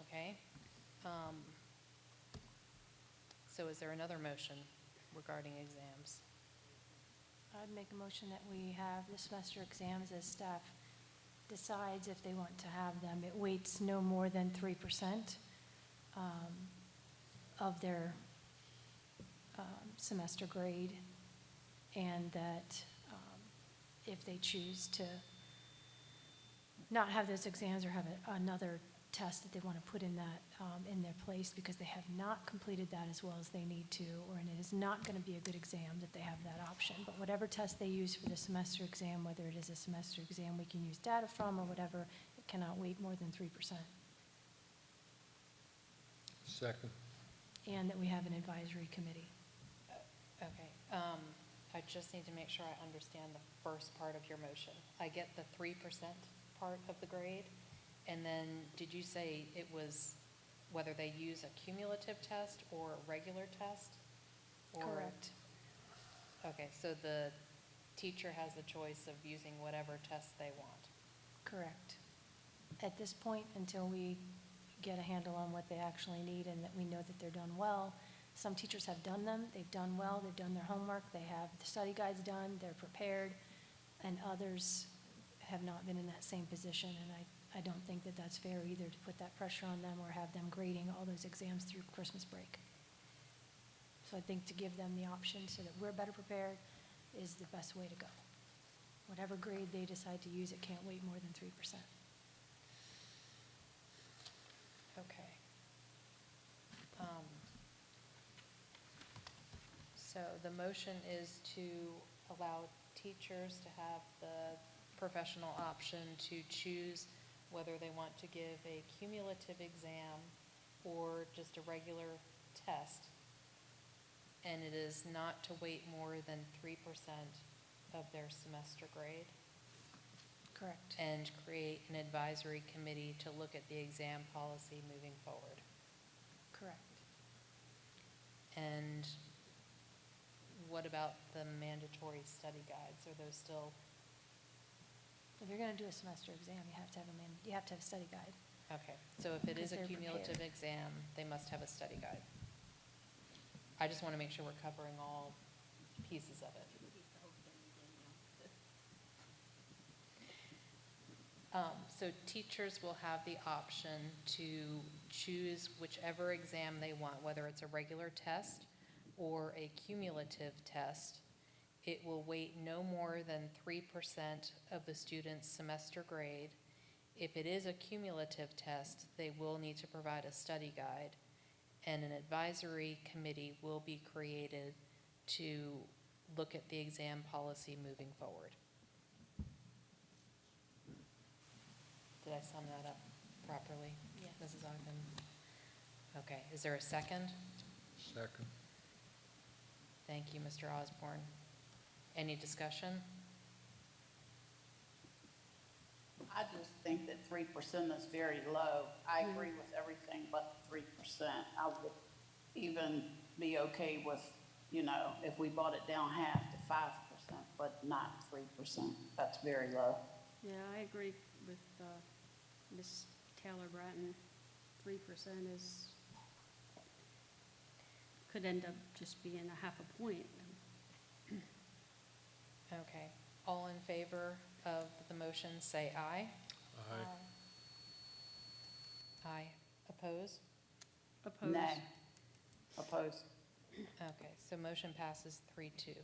Okay. So is there another motion regarding exams? I'd make a motion that we have the semester exams as staff decides if they want to have them. It weights no more than 3% of their semester grade, and that if they choose to not have those exams or have another test that they want to put in that in their place because they have not completed that as well as they need to, or and it is not going to be a good exam, that they have that option. But whatever test they use for the semester exam, whether it is a semester exam we can use data from or whatever, it cannot weight more than 3%. Second. And that we have an advisory committee. Okay. I just need to make sure I understand the first part of your motion. I get the 3% part of the grade, and then did you say it was whether they use a cumulative test or a regular test? Or- Correct. Okay, so the teacher has the choice of using whatever test they want. Correct. At this point, until we get a handle on what they actually need and that we know that they're done well, some teachers have done them, they've done well, they've done their homework, they have the study guides done, they're prepared, and others have not been in that same position, and I don't think that that's fair either to put that pressure on them or have them grading all those exams through Christmas break. So I think to give them the option so that we're better prepared is the best way to go. Whatever grade they decide to use, it can't weight more than 3%. Okay. So the motion is to allow teachers to have the professional option to choose whether they want to give a cumulative exam or just a regular test. And it is not to weight more than 3% of their semester grade. Correct. And create an advisory committee to look at the exam policy moving forward. Correct. And what about the mandatory study guides? Are those still, If you're going to do a semester exam, you have to have a study guide. okay, so if it is a Because they're cumulative prepared. exam, they must have a study guide. I just want to make sure we're covering all pieces of it. So teachers will have the option to choose whichever exam they want, whether it's a regular test or a cumulative test. It will weight no more than 3% of the student's semester grade. If it is a cumulative test, they will need to provide a study guide, and an advisory committee will be created to look at the exam policy moving forward. Did I sum that up properly? Yes. Mrs. Ogden? Okay, is there a second? Second. Thank you, Mr. Osborne. Any discussion? I just think that 3% is very low. I agree with everything but 3%. I would even be okay with, if we brought it down half to 5%, but not 3%. That's very low. Yeah, I agree with Ms. Taylor Bratton. 3% could end up just being a half a point. Okay. All in favor of the motion, say aye. Aye. Aye. Oppose? Opposed? Nay. Opposed. Okay, so motion passes 3-2.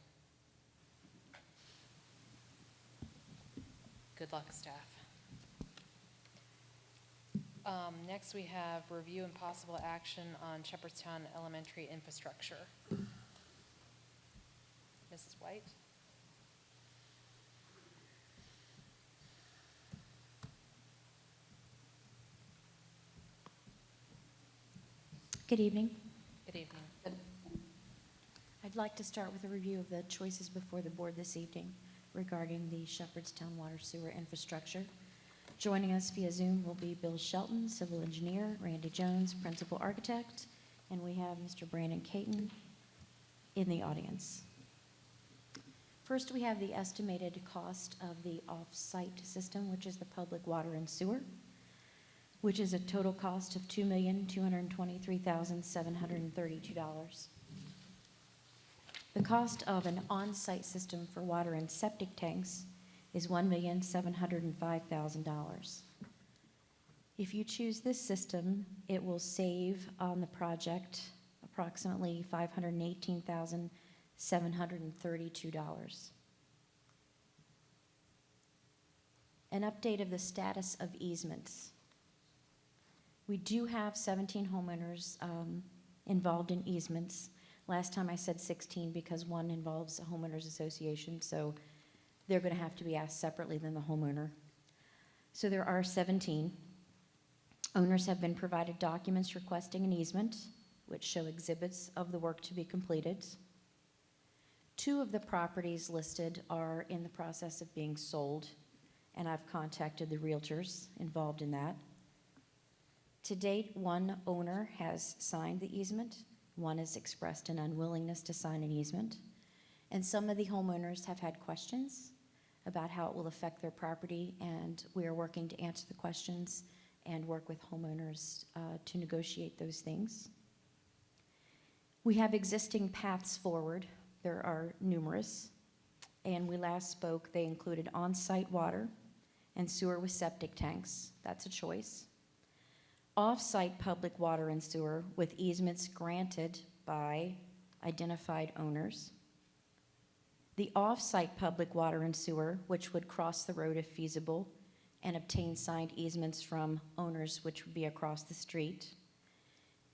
Good luck, staff. Next, we have review and possible action on Shepherdstown Elementary infrastructure. Mrs. White? Good evening. Good evening. I'd like to start with a review of the choices before the board this evening regarding the Shepherdstown water sewer infrastructure. Joining us via Zoom will be Bill Shelton, civil engineer, Randy Jones, principal architect, and we have Mr. Brandon Caton, in the audience. First, we have the estimated cost of the off-site system, which is the public water and sewer, which is a total cost of $2,223,732. The cost of an on-site system for water and septic tanks is $1,705,000. If you choose this system, it will save on the project approximately $518,732. An update of the status of easements. We do have 17 homeowners involved in easements. Last time I said 16 because one involves a homeowners association, so they're going to have to be asked separately than the homeowner. So there are 17. Owners have been provided documents requesting an easement, which show exhibits of the work to be completed. 2 of the properties listed are in the process of being sold, and I've contacted the realtors involved in that. To date, 1 owner has signed the easement. 1 has expressed an unwillingness to sign an easement. And some of the homeowners have had questions about how it will affect their property, and we are working to answer the questions and work with homeowners to negotiate those things. We have existing paths forward. There are numerous. And we last spoke, they included on-site water and sewer with septic tanks. That's a choice. Off-site public water and sewer with easements granted by identified owners. The off-site public water and sewer, which would cross the road if feasible, and obtain signed easements from owners, which would be across the street.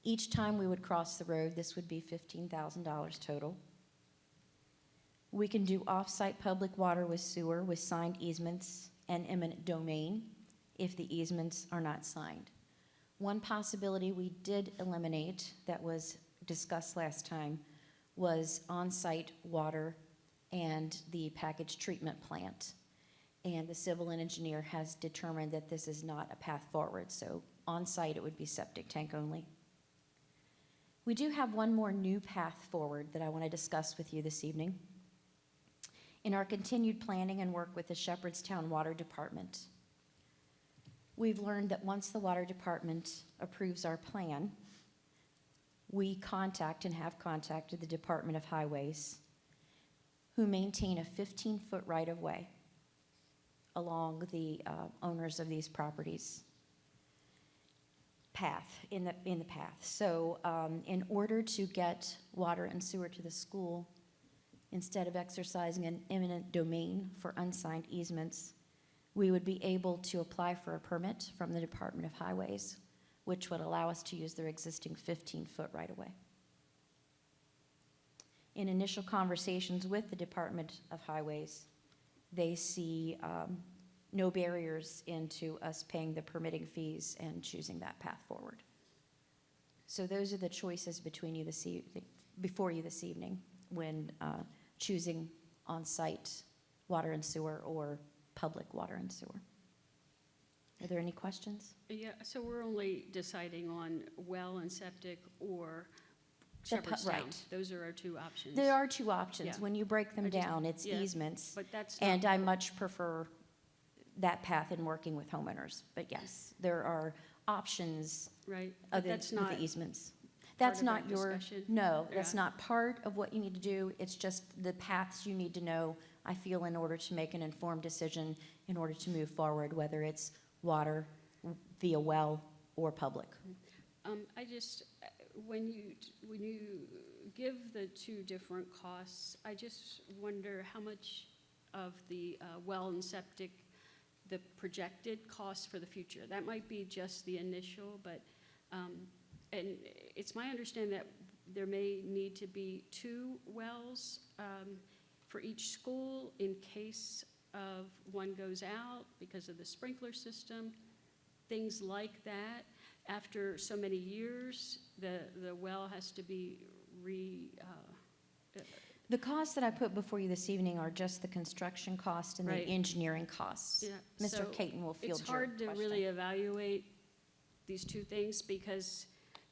Each time we would cross the road, this would be $15,000 total. We can do off-site public water with sewer with signed easements and eminent domain if the easements are not signed. One possibility we did eliminate that was discussed last time was on-site water and the package treatment plant. And the civil engineer has determined that this is not a path forward, so on-site it would be septic tank only. We do have one more new path forward that I want to discuss with you this evening. In our continued planning and work with the Shepherdstown Water Department, we've learned that once the Water Department approves our plan, we contact and have contacted the Department of Highways, who maintain a 15-foot right-of-way along the owners of these properties in the path. So in order to get water and sewer to the school, instead of exercising an eminent domain for unsigned easements, we would be able to apply for a permit from the Department of Highways, which would allow us to use their existing 15-foot right-of-way. In initial conversations with the Department of Highways, they see no barriers into us paying the permitting fees and choosing that path forward. So those are the choices before you this evening when choosing on-site water and sewer or public water and sewer. Are there any questions? Yeah, so we're only deciding on well and septic or Shepherdstown. Right. Those are our 2 options. There are 2 options. Yeah. When you break them I just- down, it's yeah, easements. But that's And not- I much prefer that path in working with homeowners. But yes, there are options right, but other that's than not the easements. part That's of our not your, discussion? no, that's Yeah. not part of what you need to do. It's just the paths you need to know, I feel, in order to make an informed decision, in order to move forward, whether it's water via well or public. I just, when you give the 2 different costs, I just wonder how much of the well and septic, the projected cost for the future. That might be just the initial, but, and it's my understanding that there may need to be 2 wells for each school in case of one goes out because of the sprinkler system, things like that. After so many years, the well has to be The costs that I put before you this evening are just the construction cost and the Right. engineering costs. Yeah, Mr. so Caton will field it's your hard to question. really evaluate these 2 things because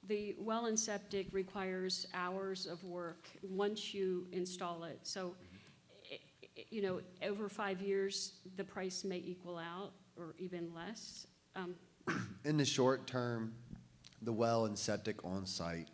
the well and septic requires hours of work once you install it. So, over 5 years, the price may equal out or even less. In the short term, the well and septic on site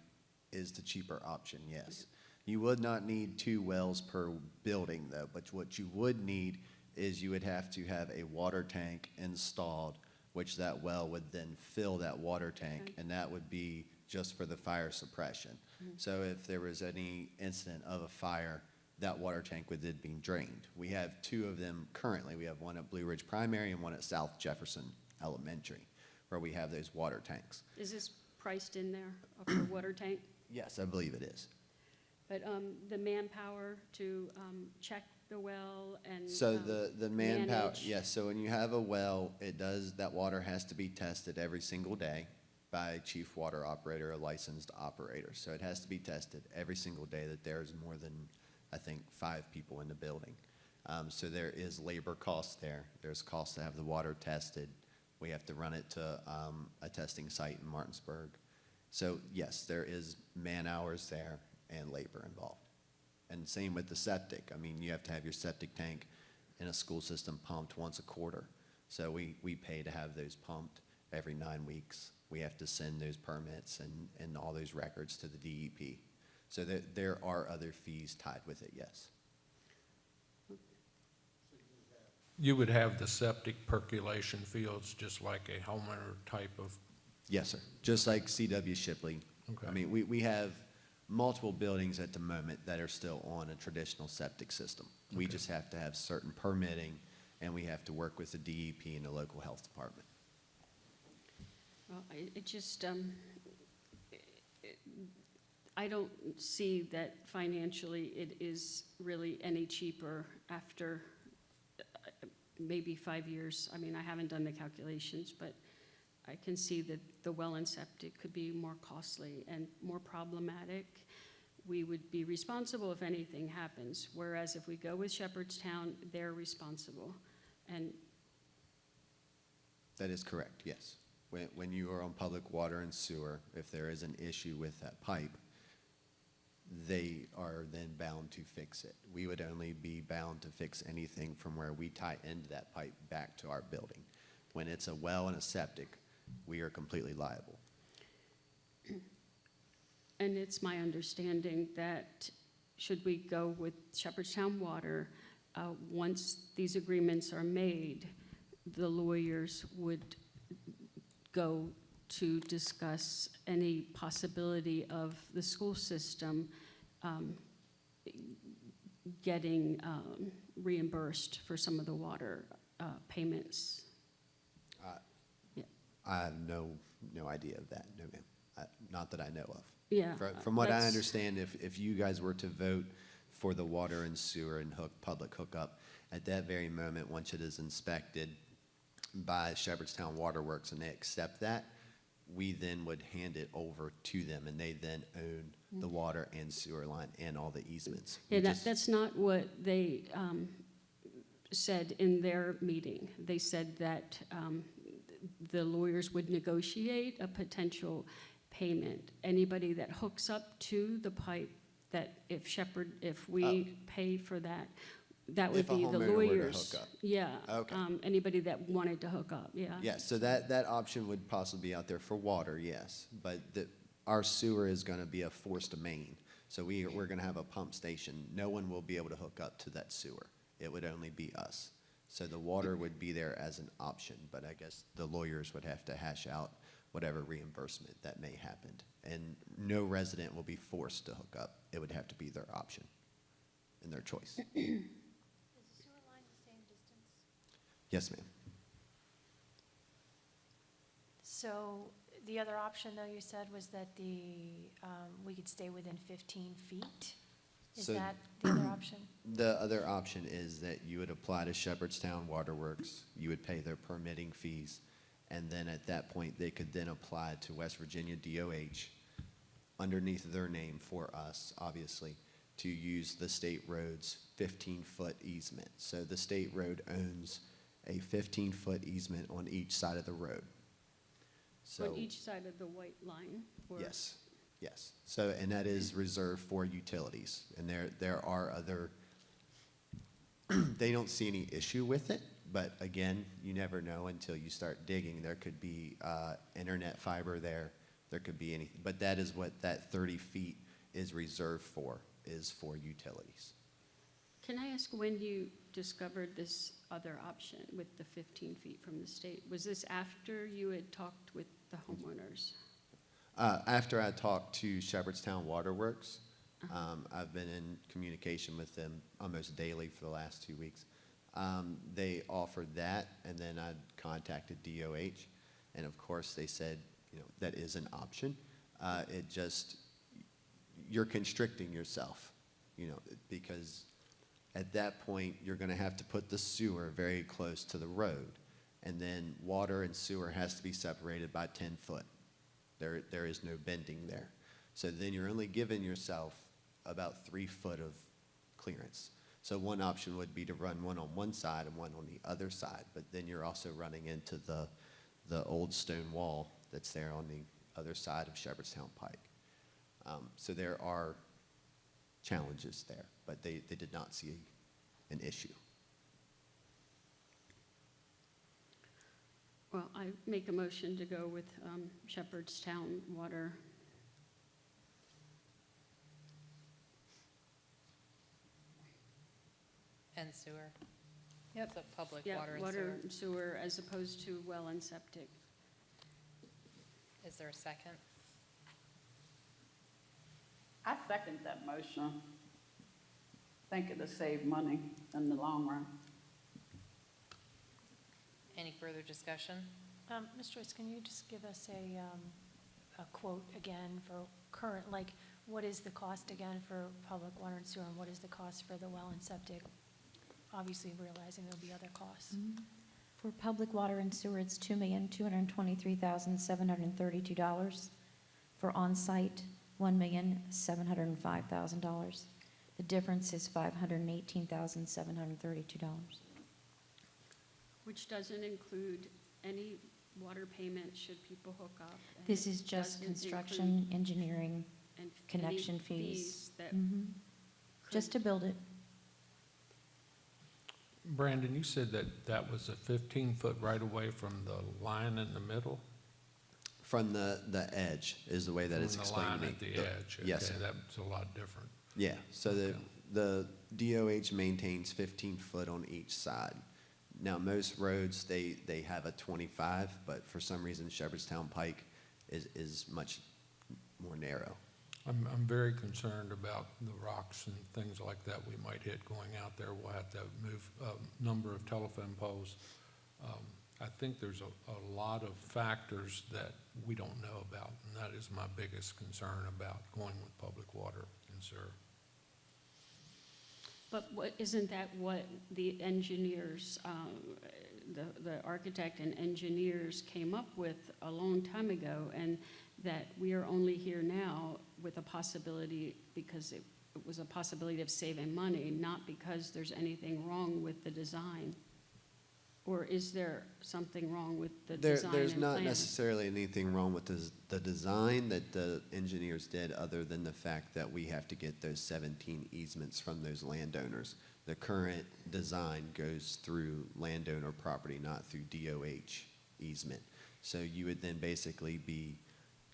is the cheaper option, yes. You would not need 2 wells per building though, but what you would need is you would have to have a water tank installed, which that well would then fill that water tank, Okay. and that would be just for the fire suppression. So if there was any incident of a fire, that water tank would then be drained. We have 2 of them currently. We have one at Blue Ridge Primary and one at South Jefferson Elementary, where we have those water tanks. Is this priced in there for water tank? Yes, I believe it is. But the manpower to check the well and So the manpower, manage. yes, so when you have a well, that water has to be tested every single day by a chief water operator, a licensed operator. So it has to be tested every single day that there's more than, I think, 5 people in the building. So there is labor costs there. There's costs to have the water tested. We have to run it to a testing site in Martinsburg. So yes, there is man hours there and labor involved. And same with the septic. I mean, you have to have your septic tank in a school system pumped once a quarter. So we pay to have those pumped every 9 weeks. We have to send those permits and all those records to the DEP. So there are other fees tied with it, yes. You would have the septic percolation fields just like a homeowner type of, Yes, sir. Just like CW Shipley. Okay. I mean, we have multiple buildings at the moment that are still on a traditional septic system. We Okay. just have to have certain permitting, and we have to work with the DEP and the local health department. Well, it just, I don't see that financially it is really any cheaper after maybe 5 years. I mean, I haven't done the calculations, but I can see that the well and septic could be more costly and more problematic. We would be responsible if anything happens, whereas if we go with Shepherdstown, they're responsible. And That is correct, yes. When you are on public water and sewer, if there is an issue with that pipe, they are then bound to fix it. We would only be bound to fix anything from where we tie into that pipe back to our building. When it's a well and a septic, we are completely liable. And it's my understanding that should we go with Shepherdstown Water, once these agreements are made, the lawyers would go to discuss any possibility of the school system getting reimbursed for some of the water payments. I have no idea of that, no ma'am. Not that I know of. Yeah. From what I that's- understand, if you guys were to vote for the water and sewer and public hookup, at that very moment, once it is inspected by Shepherdstown Waterworks and they accept that, we then would hand it over to them, and they then own the water and sewer line and all the easements. Yeah, We just- that's not what they said in their meeting. They said that the lawyers would negotiate a potential payment. Anybody that hooks up to the pipe, that if we pay for that, that would If a be the homeowner were to lawyers. hook up. Yeah. Okay. Anybody that wanted to hook up, yeah. Yes, so that option would possibly be out there for water, yes. But our sewer is going to be a forced main. So we're going to have a pump station. No one will be able to hook up to that sewer. It would only be us. So the water would be there as an option, but I guess the lawyers would have to hash out whatever reimbursement that may happen. And no resident will be forced to hook up. It would have to be their option and their choice. Is the sewer line the same distance? Yes, ma'am. So the other option, though, you said was that we could stay within 15 feet? Is So- that the other option? The other option is that you would apply to Shepherdstown Waterworks, you would pay their permitting fees, and then at that point, they could then apply to West Virginia DOH underneath their name for us, obviously, to use the state road's 15-foot easement. So the state road owns a 15-foot easement on each side of the road. So. On each side of the white line? Or- Yes, yes. So, and that is reserved for utilities. And there are other, they don't see any issue with it, but again, you never know until you start digging. There could be internet fiber there, there could be anything. But that is what that 30 feet is reserved for, is for utilities. Can I ask when you discovered this other option with the 15 feet from the state? Was this after you had talked with the homeowners? After I talked to Shepherdstown Waterworks, I've been in communication with them almost daily for the last 2 weeks. They offered that, and then I contacted DOH, and of course they said, you know, that is an option. It just, you're constricting yourself, you know, because at that point you're going to have to put the sewer very close to the road, and then water and sewer has to be separated by 10 foot. There is no bending there. So then you're only giving yourself about 3 foot of clearance. So one option would be to run one on one side and one on the other side, but then you're also running into the old stone wall that's there on the other side of Shepherdstown Pike. So there are challenges there, but they did not see an issue. Well, I make a motion to go with Shepherdstown Water. And sewer. Yep. So public Yeah, water and sewer. water and sewer as opposed to well and septic. Is there a second? I second that motion. Think it'll save money in the long run. Any further discussion? Ms. Joyce, can you just give us a quote again for current, like, what is the cost again for public water and sewer, and what is the cost for the well and septic? Obviously realizing there'll be other costs. For public water and sewer, it's $2,223,732. For on-site, $1,705,000. The difference is $518,732. Which doesn't include any water payment should people hook up. and This it is just doesn't construction, engineering, include connection any fees. that Just to build it. Brandon, you said that was a 15-foot right away from the line in the middle? From the edge is the way that it's explained to me. From the line at the edge? Yes, sir. Okay, that's a lot different. Yeah, so Okay. the DOH maintains 15 foot on each side. Now, most roads, they have a 25, but for some reason Shepherdstown Pike is much more narrow. I'm very concerned about the rocks and things like that we might hit going out there. We'll have to move a number of telephone poles. I think there's a lot of factors that we don't know about, and that is my biggest concern about going with public water and sewer. But isn't that what the engineers, the architect and engineers came up with a long time ago, and that we are only here now with a possibility because it was a possibility of saving money, not because there's anything wrong with the design? Or is there something wrong with the design There's and not plan? necessarily anything wrong with the design that the engineers did, other than the fact that we have to get those 17 easements from those landowners. The current design goes through landowner property, not through DOH easement. So you would then basically be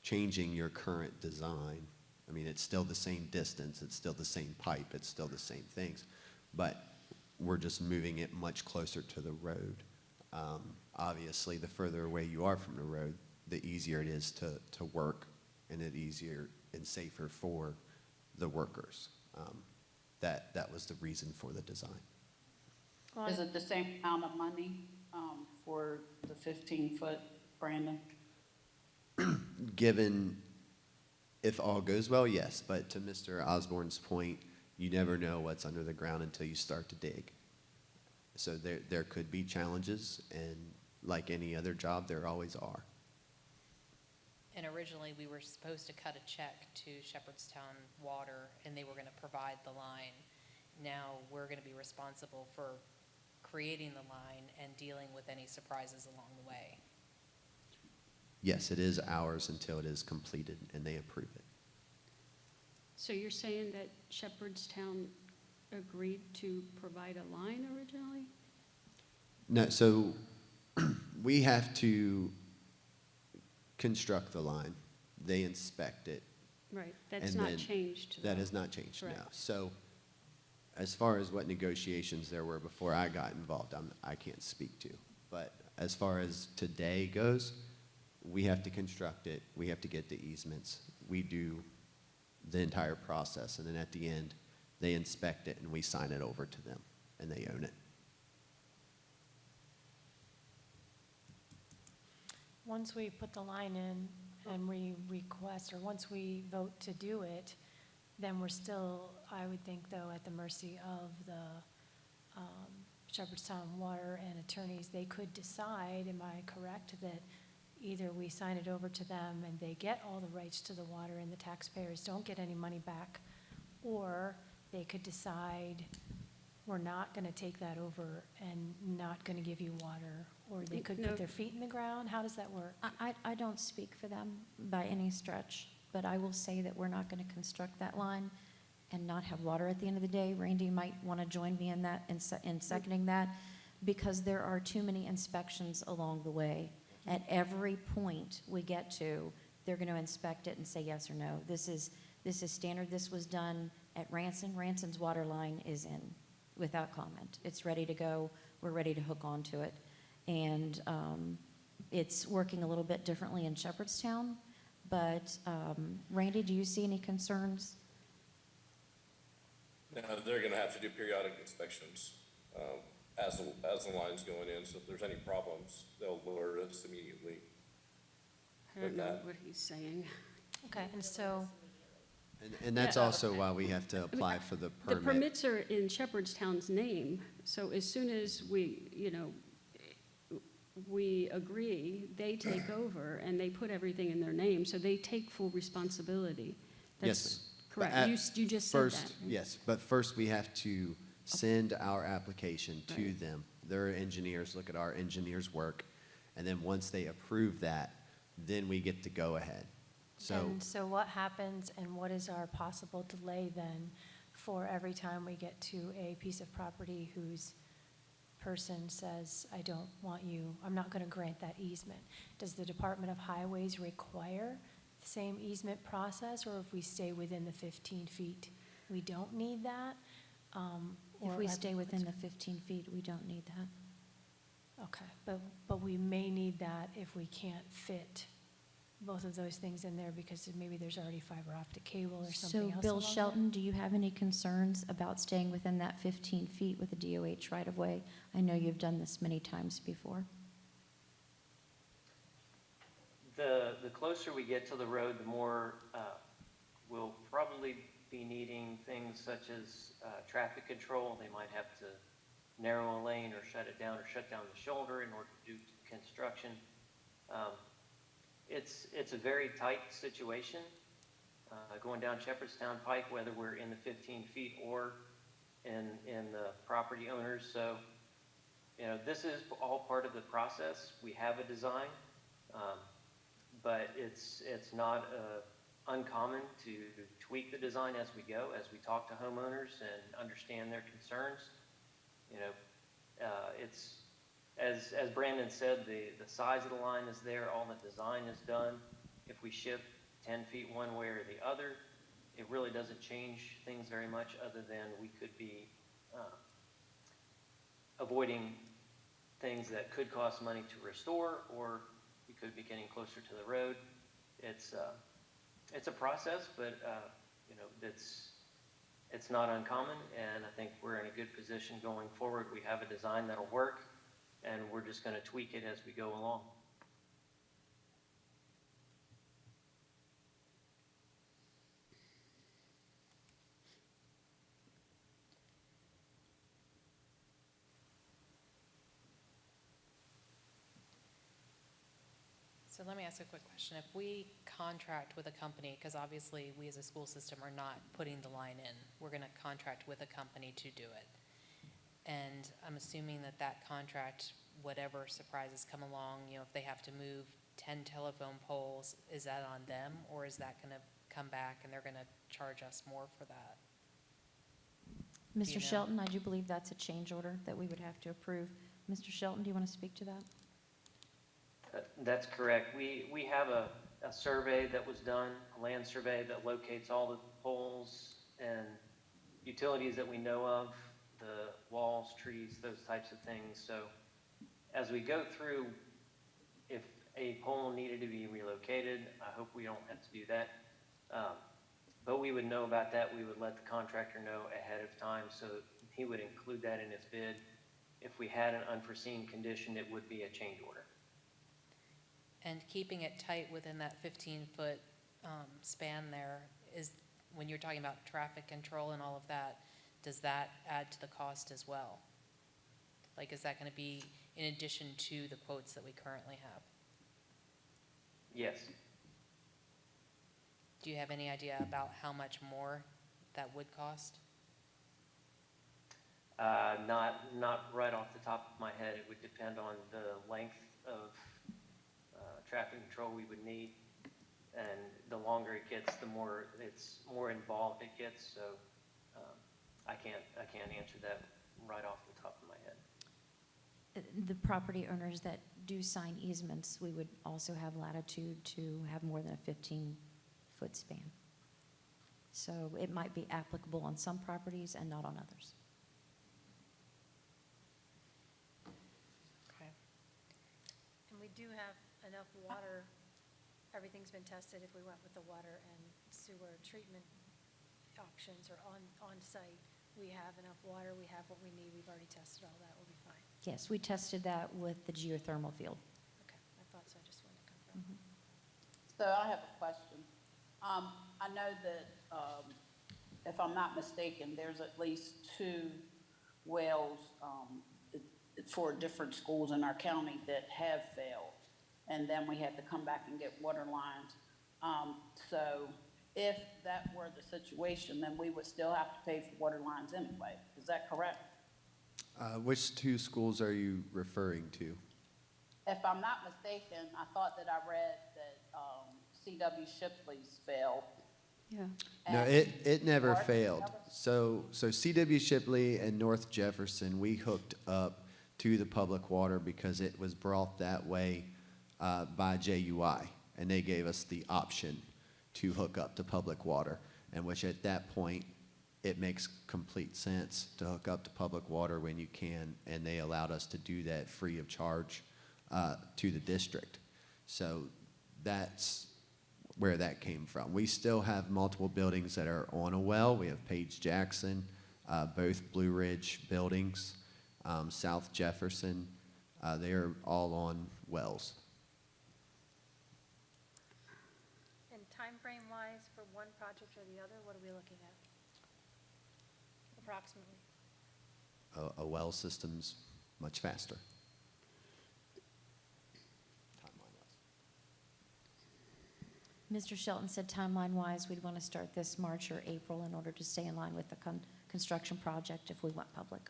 changing your current design. I mean, it's still the same distance, it's still the same pipe, it's still the same things, but we're just moving it much closer to the road. Obviously, the further away you are from the road, the easier it is to work, and it easier and safer for the workers. That was the reason for the design. Well, Is it the same amount of money for the 15-foot, Brandon? Given, if all goes well, yes, but to Mr. Osborne's point, you never know what's under the ground until you start to dig. So there could be challenges, and like any other job, there always are. And originally, we were supposed to cut a check to Shepherdstown Water, and they were going to provide the line. Now, we're going to be responsible for creating the line and dealing with any surprises along the way. Yes, it is ours until it is completed and they approve it. So you're saying that Shepherdstown agreed to provide a line originally? No, so we have to construct the line. They inspect it. Right, that's And not then changed. That though. has not changed, no. Correct. So as far as what negotiations there were before I got involved, I can't speak to. But as far as today goes, we have to construct it, we have to get the easements, we do the entire process, and then at the end, they inspect it and we sign it over to them, and they own it. Once we put the line in and we request, or once we vote to do it, then we're still, I would think, though, at the mercy of the Shepherdstown Water and attorneys. They could decide, am I correct, that either we sign it over to them and they get all the rights to the water and the taxpayers don't get any money back, or they could decide, we're not going to take that over and not going to give you water, or they could No. put their feet in the ground. How does that work? I don't speak for them by any stretch, but I will say that we're not going to construct that line and not have water at the end of the day. Randy might want to join me in that, in seconding that, because there are too many inspections along the way. At every point we get to, they're going to inspect it and say yes or no. This is standard. This was done at Ranson. Ranson's water line is in without comment. It's ready to go. We're ready to hook onto it. And it's working a little bit differently in Shepherdstown. But Randy, do you see any concerns? No, they're gonna have to do periodic inspections, as the line's going in, so if there's any problems, they'll alert us immediately. I don't With know that. what he's saying. Okay, and so, And that's Yeah. also why we have to apply for the The permit. permits are in Shepherdstown's name, so as soon as we, we agree, they take over and they put everything in their name, so they take full responsibility. Yes, That's ma'am. But correct. at You just said first, that. yes, but first we have to send our application to them. Their engineers look at our engineers' work, and then once they approve that, then we get to go ahead. So, and so what happens and what is our possible delay then for every time we get to a piece of property whose person says, I don't want you, I'm not going to grant that easement? Does the Department of Highways require the same easement process, or if we stay within the 15 feet, we don't need that? If Or we are- stay within the 15 feet, we don't need that. Okay, but we may need that if we can't fit both of those things in there because maybe there's already fiber optic cable or something So else Bill along there? Shelton, do you have any concerns about staying within that 15 feet with the DOH right-of-way? I know you've done this many times before. The closer we get to the road, the more we'll probably be needing things such as traffic control. They might have to narrow a lane or shut it down or shut down the shoulder in order to do construction. It's a very tight situation going down Shepherdstown Pike, whether we're in the 15 feet or in the property owners. So, this is all part of the process. We have a design, but it's not uncommon to tweak the design as we go, as we talk to homeowners and understand their concerns. It's, as Brandon said, the size of the line is there, all the design is done. If we shift 10 feet one way or the other, it really doesn't change things very much, other than we could be avoiding things that could cost money to restore, or we could be getting closer to the road. It's a process, but it's not uncommon, and I think we're in a good position going forward. We have a design that'll work, and we're just going to tweak it as we go along. So let me ask a quick question. If we contract with a company, because obviously we as a school system are not putting the line in, we're going to contract with a company to do it. And I'm assuming that contract, whatever surprises come along, if they have to move 10 telephone poles, is that on them, or is that gonna come back and they're gonna charge us more for that? you Mr. know? Shelton, I do believe that's a change order that we would have to approve. Mr. Shelton, do you want to speak to that? That's correct. We have a survey that was done, a land survey that locates all the poles and utilities that we know of, the walls, trees, those types of things. So as we go through, if a pole needed to be relocated, I hope we don't have to do that. But we would know about that. We would let the contractor know ahead of time, so he would include that in his bid. If we had an unforeseen condition, it would be a change order. And keeping it tight within that 15-foot span there is, when you're talking about traffic control and all of that, does that add to the cost as well? Like, is that going to be in addition to the quotes that we currently have? Yes. Do you have any idea about how much more that would cost? Not right off the top of my head. It would depend on the length of traffic control we would need, and the longer it gets, the more involved it gets. So I can't answer that right off the top of my head. The property owners that do sign easements, we would also have latitude to have more than a 15-foot span. So it might be applicable on some properties and not on others. Okay. And we do have enough water, everything's been tested if we went with the water and sewer treatment options or on-site. We have enough water, we have what we need, we've already tested all that, we'll be fine. Yes, we tested that with the geothermal field. Okay, I thought so, I just wanted to confirm. So I have a question. I know that, if I'm not mistaken, there's at least 2 wells for different schools in our county that have failed. And then we had to come back and get water lines. So if that were the situation, then we would still have to pay for water lines anyway. Is that correct? Which 2 schools are you referring to? If I'm not mistaken, I thought that I read that C.W. Shipley's failed. Yeah. No, And it never North failed. Jefferson? So C.W. Shipley and North Jefferson, we hooked up to the public water because it was brought that way by JUI, and they gave us the option to hook up to public water, and which at that point, it makes complete sense to hook up to public water when you can, and they allowed us to do that free of charge to the district. So that's where that came from. We still have multiple buildings that are on a well. We have Page Jackson, both Blue Ridge buildings, South Jefferson. They are all on wells. And timeframe-wise, for one project or the other, what are we looking at? Approximately. A well system's much faster. Mr. Shelton said timeline-wise, we'd want to start this March or April in order to stay in line with the construction project if we went public.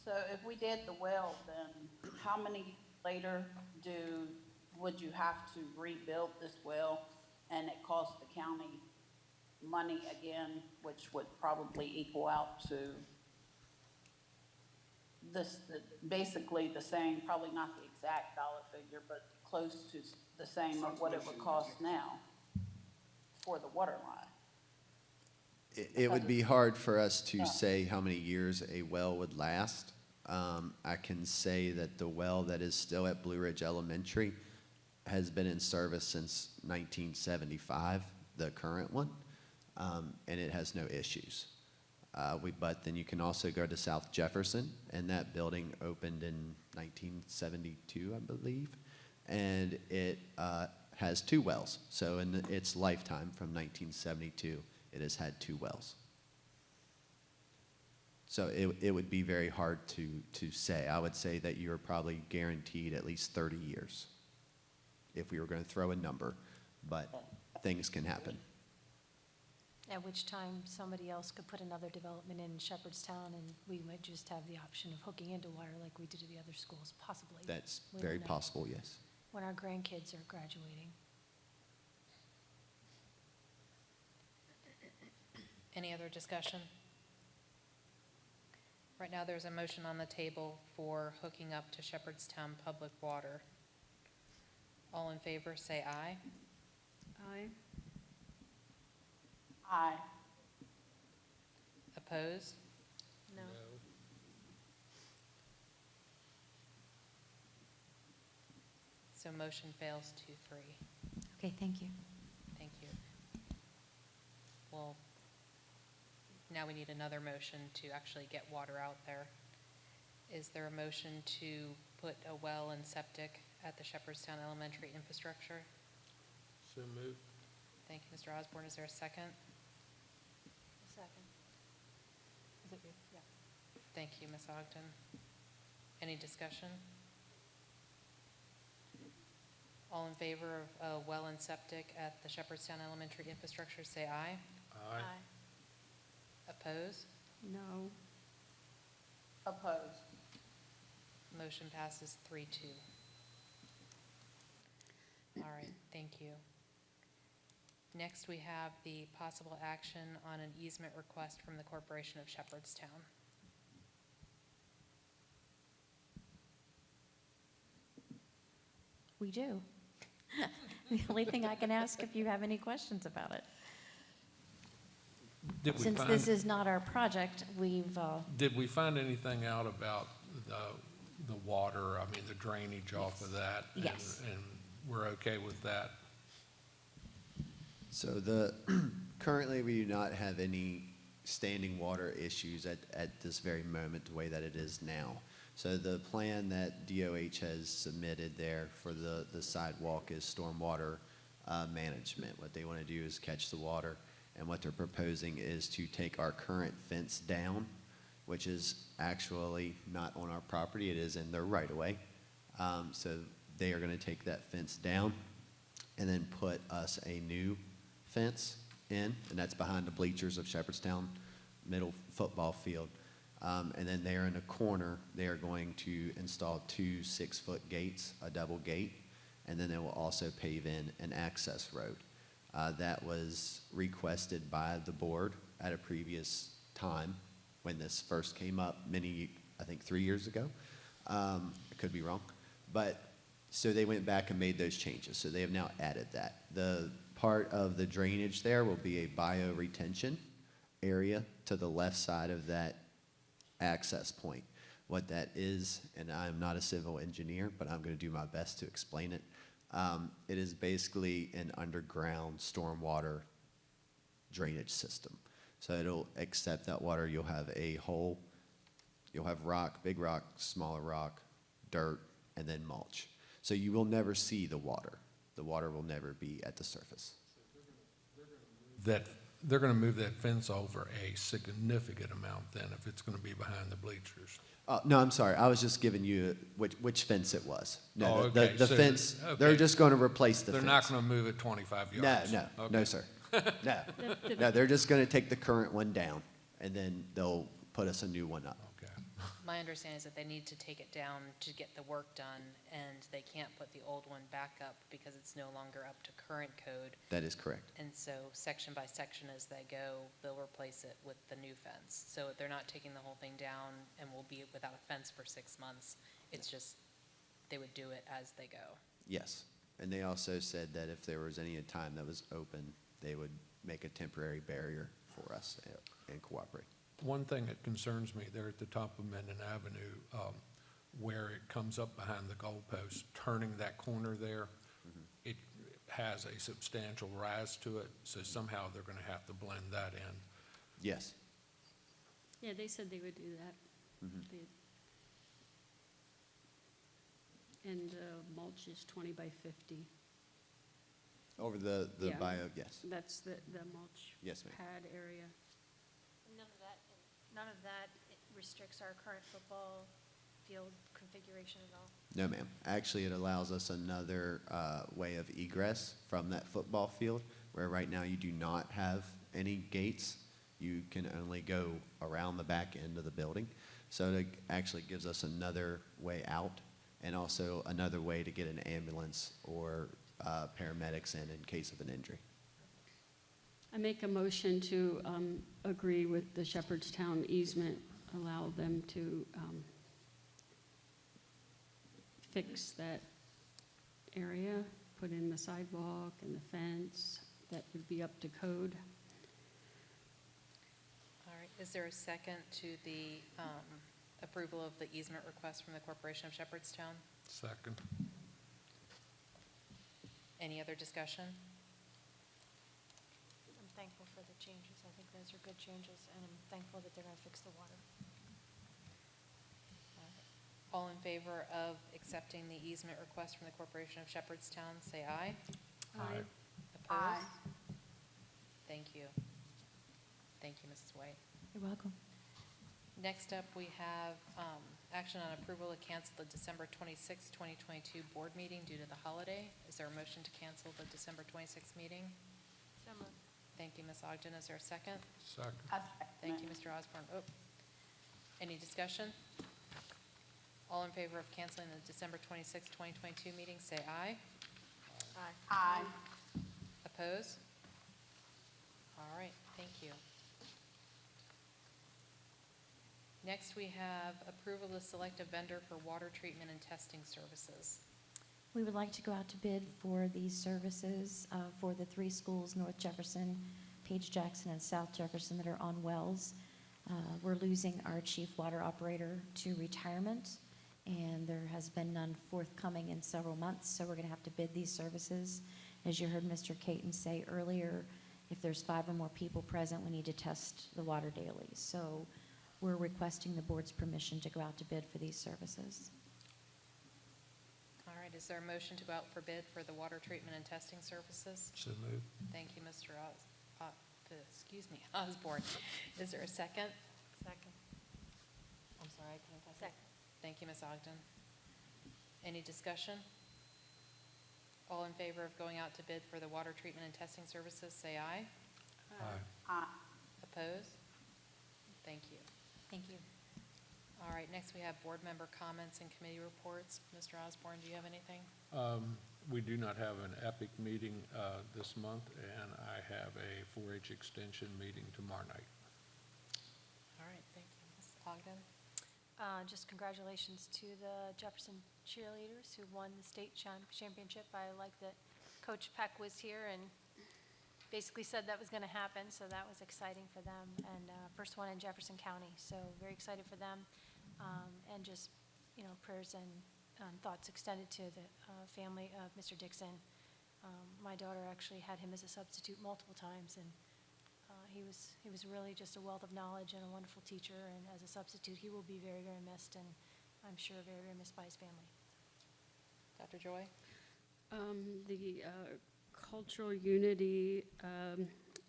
So if we did the well, then how many later would you have to rebuild this well, and it cost the county money again, which would probably equal out to basically the same, probably not the exact dollar figure, but close to the same of what it would cost now for the water line? It would be hard for us to say how many years a well would last. I can say that the well that is still at Blue Ridge Elementary has been in service since 1975, the current one, and it has no issues. But then you can also go to South Jefferson, and that building opened in 1972, I believe, and it has 2 wells. So in its lifetime from 1972, it has had 2 wells. So it would be very hard to say. I would say that you're probably guaranteed at least 30 years if we were going to throw a number, but things can happen. At which time, somebody else could put another development in Shepherdstown, and we might just have the option of hooking into water like we did to the other schools, possibly. That's We very don't know. possible, yes. When our grandkids are graduating. Any other discussion? Right now, there's a motion on the table for hooking up to Shepherdstown Public Water. All in favor, say aye. Aye. Aye. Opposed? No. So motion fails 2-3. Okay, thank you. Thank you. Well, now we need another motion to actually get water out there. Is there a motion to put a well and septic at the Shepherdstown Elementary infrastructure? So moved. Thank you, Mr. Osborne. Is there a second? Second. Is it you? Yeah. Thank you, Ms. Ogden. Any discussion? All in favor of a well and septic at the Shepherdstown Elementary infrastructure, say aye. Aye. Opposed? No. Opposed. Motion passes 3-2. All right, thank you. Next, we have the possible action on an easement request from the Corporation of Shepherdstown. We do. The only thing I can ask if you have any questions about it. Since this is not our project, Did we find anything out about the water, I mean, the drainage off of that? Yes. And we're okay with that? So currently, we do not have any standing water issues at this very moment, the way that it is now. So the plan that DOH has submitted there for the sidewalk is stormwater management. What they want to do is catch the water, and what they're proposing is to take our current fence down, which is actually not on our property. It is in their right-of-way. So they are going to take that fence down and then put us a new fence in, and that's behind the bleachers of Shepherdstown Middle Football Field. And then there in the corner, they are going to install 2 6-foot gates, a double gate, and then they will also pave in an access road. That was requested by the board at a previous time when this first came up I think 3 years ago. I could be wrong. But so they went back and made those changes. So they have now added that. The part of the drainage there will be a bioretention area to the left side of that access point. What that is, and I'm not a civil engineer, but I'm going to do my best to explain it. It is basically an underground stormwater drainage system. So it'll accept that water. You'll have a hole, you'll have rock, big rock, smaller rock, dirt, and then mulch. So you will never see the water. The water will never be at the surface. They're going to move that fence over a significant amount then, if it's going to be behind the bleachers. No, I'm sorry. I was just giving you which fence it was. No, Oh, the okay. So- fence, okay. they're just going to replace the They're fence. not going to move it 25 yards? No, Okay. no, sir. No. No, they're just going to take the current one down, and then they'll put us a new one up. Okay. My understanding is that they need to take it down to get the work done, and they can't put the old one back up because it's no longer up to current code. That is correct. And so section by section as they go, they'll replace it with the new fence. So they're not taking the whole thing down and we'll be without a fence for 6 months. It's just, they would do it as they go. Yes. And they also said that if there was any time that was open, they would make a temporary barrier for us and cooperate. One thing that concerns me there at the top of Menden Avenue, where it comes up behind the goalpost, turning that corner there, it has a substantial rise to it, so somehow they're going to have to blend that in. Yes. Yeah, they said they would do that. And mulch is 20 by 50. Over the Yeah. bio, yes. That's the mulch Yes, ma'am. pad area. None of that restricts our current football field configuration at all? No, ma'am. Actually, it allows us another way of egress from that football field, where right now you do not have any gates. You can only go around the back end of the building. So it actually gives us another way out and also another way to get an ambulance or paramedics in case of an injury. I make a motion to agree with the Shepherdstown easement, allow them to fix that area, put in the sidewalk and the fence, that would be up to code. All right, is there a second to the approval of the easement request from the Corporation of Shepherdstown? Second. Any other discussion? I'm thankful for the changes. I think those are good changes, and I'm thankful that they're going to fix the water. All in favor of accepting the easement request from the Corporation of Shepherdstown, say aye. Aye. Opposed? Thank you. Thank you, Mrs. White. You're welcome. Next up, we have action on approval to cancel the December 26, 2022 board meeting due to the holiday. Is there a motion to cancel the December 26th meeting? So moved. Thank you, Ms. Ogden. Is there a second? Second. Thank you, Mr. Osborne. Oh, any discussion? All in favor of canceling the December 26, 2022 meeting, say aye. Aye. Oppose? All right, thank you. Next, we have approval to select a vendor for water treatment and testing services. We would like to go out to bid for these services for the 3 schools, North Jefferson, Page Jackson, and South Jefferson, that are on wells. We're losing our chief water operator to retirement, and there has been none forthcoming in several months, so we're going to have to bid these services. As you heard Mr. Caton say earlier, if there's 5 or more people present, we need to test the water daily. So we're requesting the board's permission to go out to bid for these services. All right, is there a motion to go out for bid for the water treatment and testing services? So moved. Thank you, Mr. Osborne. Is there a second? Second. I'm sorry, I couldn't catch it. Second. Thank you, Ms. Ogden. Any discussion? All in favor of going out to bid for the water treatment and testing services, say aye. Aye. Opposed? Thank you. Thank you. All right, next we have board member comments and committee reports. Mr. Osborne, do you have anything? We do not have an EPIC meeting this month, and I have a 4-H extension meeting tomorrow night. All right, thank you. Ms. Ogden? Just congratulations to the Jefferson cheerleaders who won the state championship. I like that Coach Peck was here and basically said that was going to happen, so that was exciting for them. And first one in Jefferson County, so very excited for them. And just, prayers and thoughts extended to the family of Mr. Dixon. My daughter actually had him as a substitute multiple times, and he was really just a wealth of knowledge and a wonderful teacher. And as a substitute, he will be very, very missed, and I'm sure very, very missed by his family. Dr. Joy? The Cultural Unity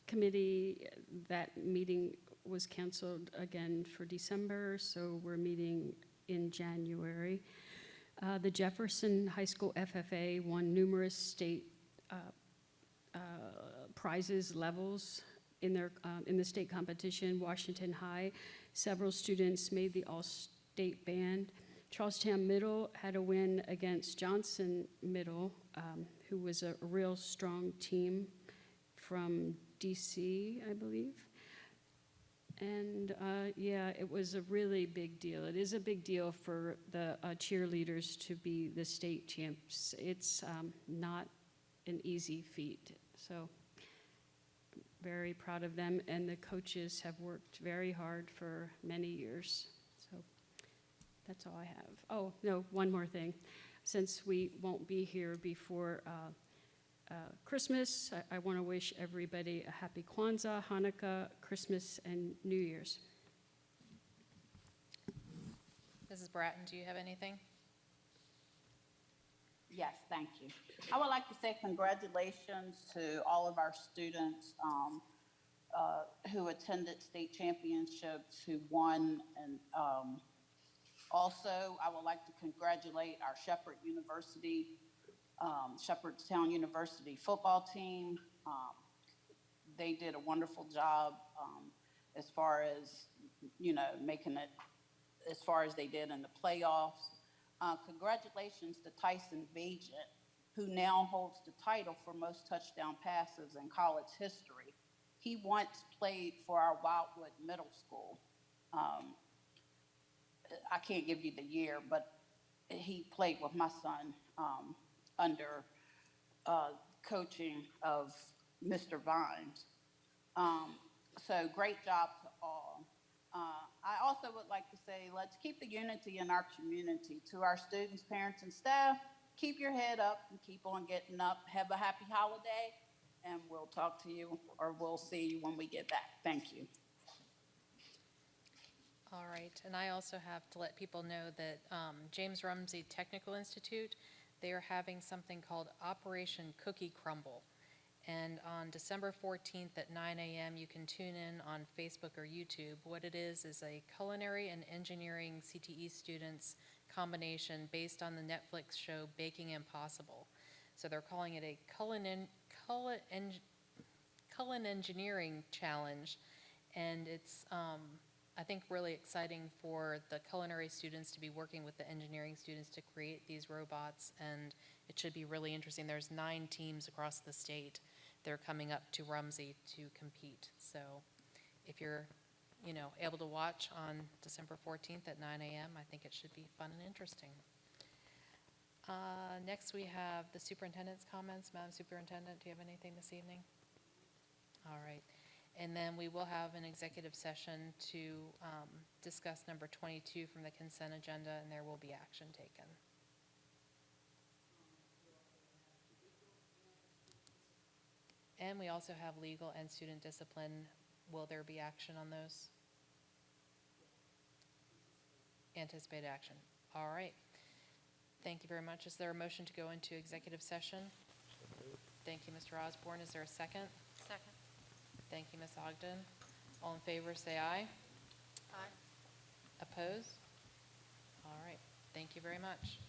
Committee, that meeting was canceled again for December, so we're meeting in January. The Jefferson High School FFA won numerous state prizes, levels in the state competition. Washington High, several students made the all-state band. Charlestown Middle had a win against Johnson Middle, who was a real strong team from DC, I believe. And it was a really big deal. It is a big deal for the cheerleaders to be the state champs. It's not an easy feat. So very proud of them, and the coaches have worked very hard for many years. So that's all I have. Oh, no, one more thing. Since we won't be here before Christmas, I want to wish everybody a happy Kwanzaa, Hanukkah, Christmas, and New Year's. Mrs. Bratton, do you have anything? Yes, thank you. I would like to say congratulations to all of our students who attended state championships, who won, and also I would like to congratulate our Shepherdstown University football team. they did a wonderful job as far as, making it as far as they did in the playoffs. Congratulations to Tyson Bagent, who now holds the title for most touchdown passes in college history. He once played for our Wildwood Middle School. I can't give you the year, but he played with my son under coaching of Mr. Vines. So great job to all. I also would like to say, let's keep the unity in our community. To our students, parents, and staff, keep your head up and keep on getting up. Have a happy holiday, and we'll talk to you, or we'll see you when we get back. Thank you. All right, and I also have to let people know that James Rumsey Technical Institute, they are having something called Operation Cookie Crumble. And on December 14th at 9 a.m., you can tune in on Facebook or YouTube. What it is a culinary and engineering CTE students combination based on the Netflix show Baking Impossible. So they're calling it a culinary engineering challenge, and it's I think really exciting for the culinary students to be working with the engineering students to create these robots, and it should be really interesting. There's 9 teams across the state. They're coming up to Rumsey to compete. So if you're, able to watch on December 14th at 9 a.m., I think it should be fun and interesting. Next, we have the superintendent's comments. Madam Superintendent, do you have anything this evening? All right. And then we will have an executive session to discuss number 22 from the consent agenda, and there will be action taken. And we also have legal and student discipline. Will there be action on those? Anticipated action. All right. Thank you very much. Is there a motion to go into executive session? Thank you, Mr. Osborne. Is there a second? Second. Thank you, Ms. Ogden. All in favor, say aye. Aye. Opposed? All right. Thank you very much.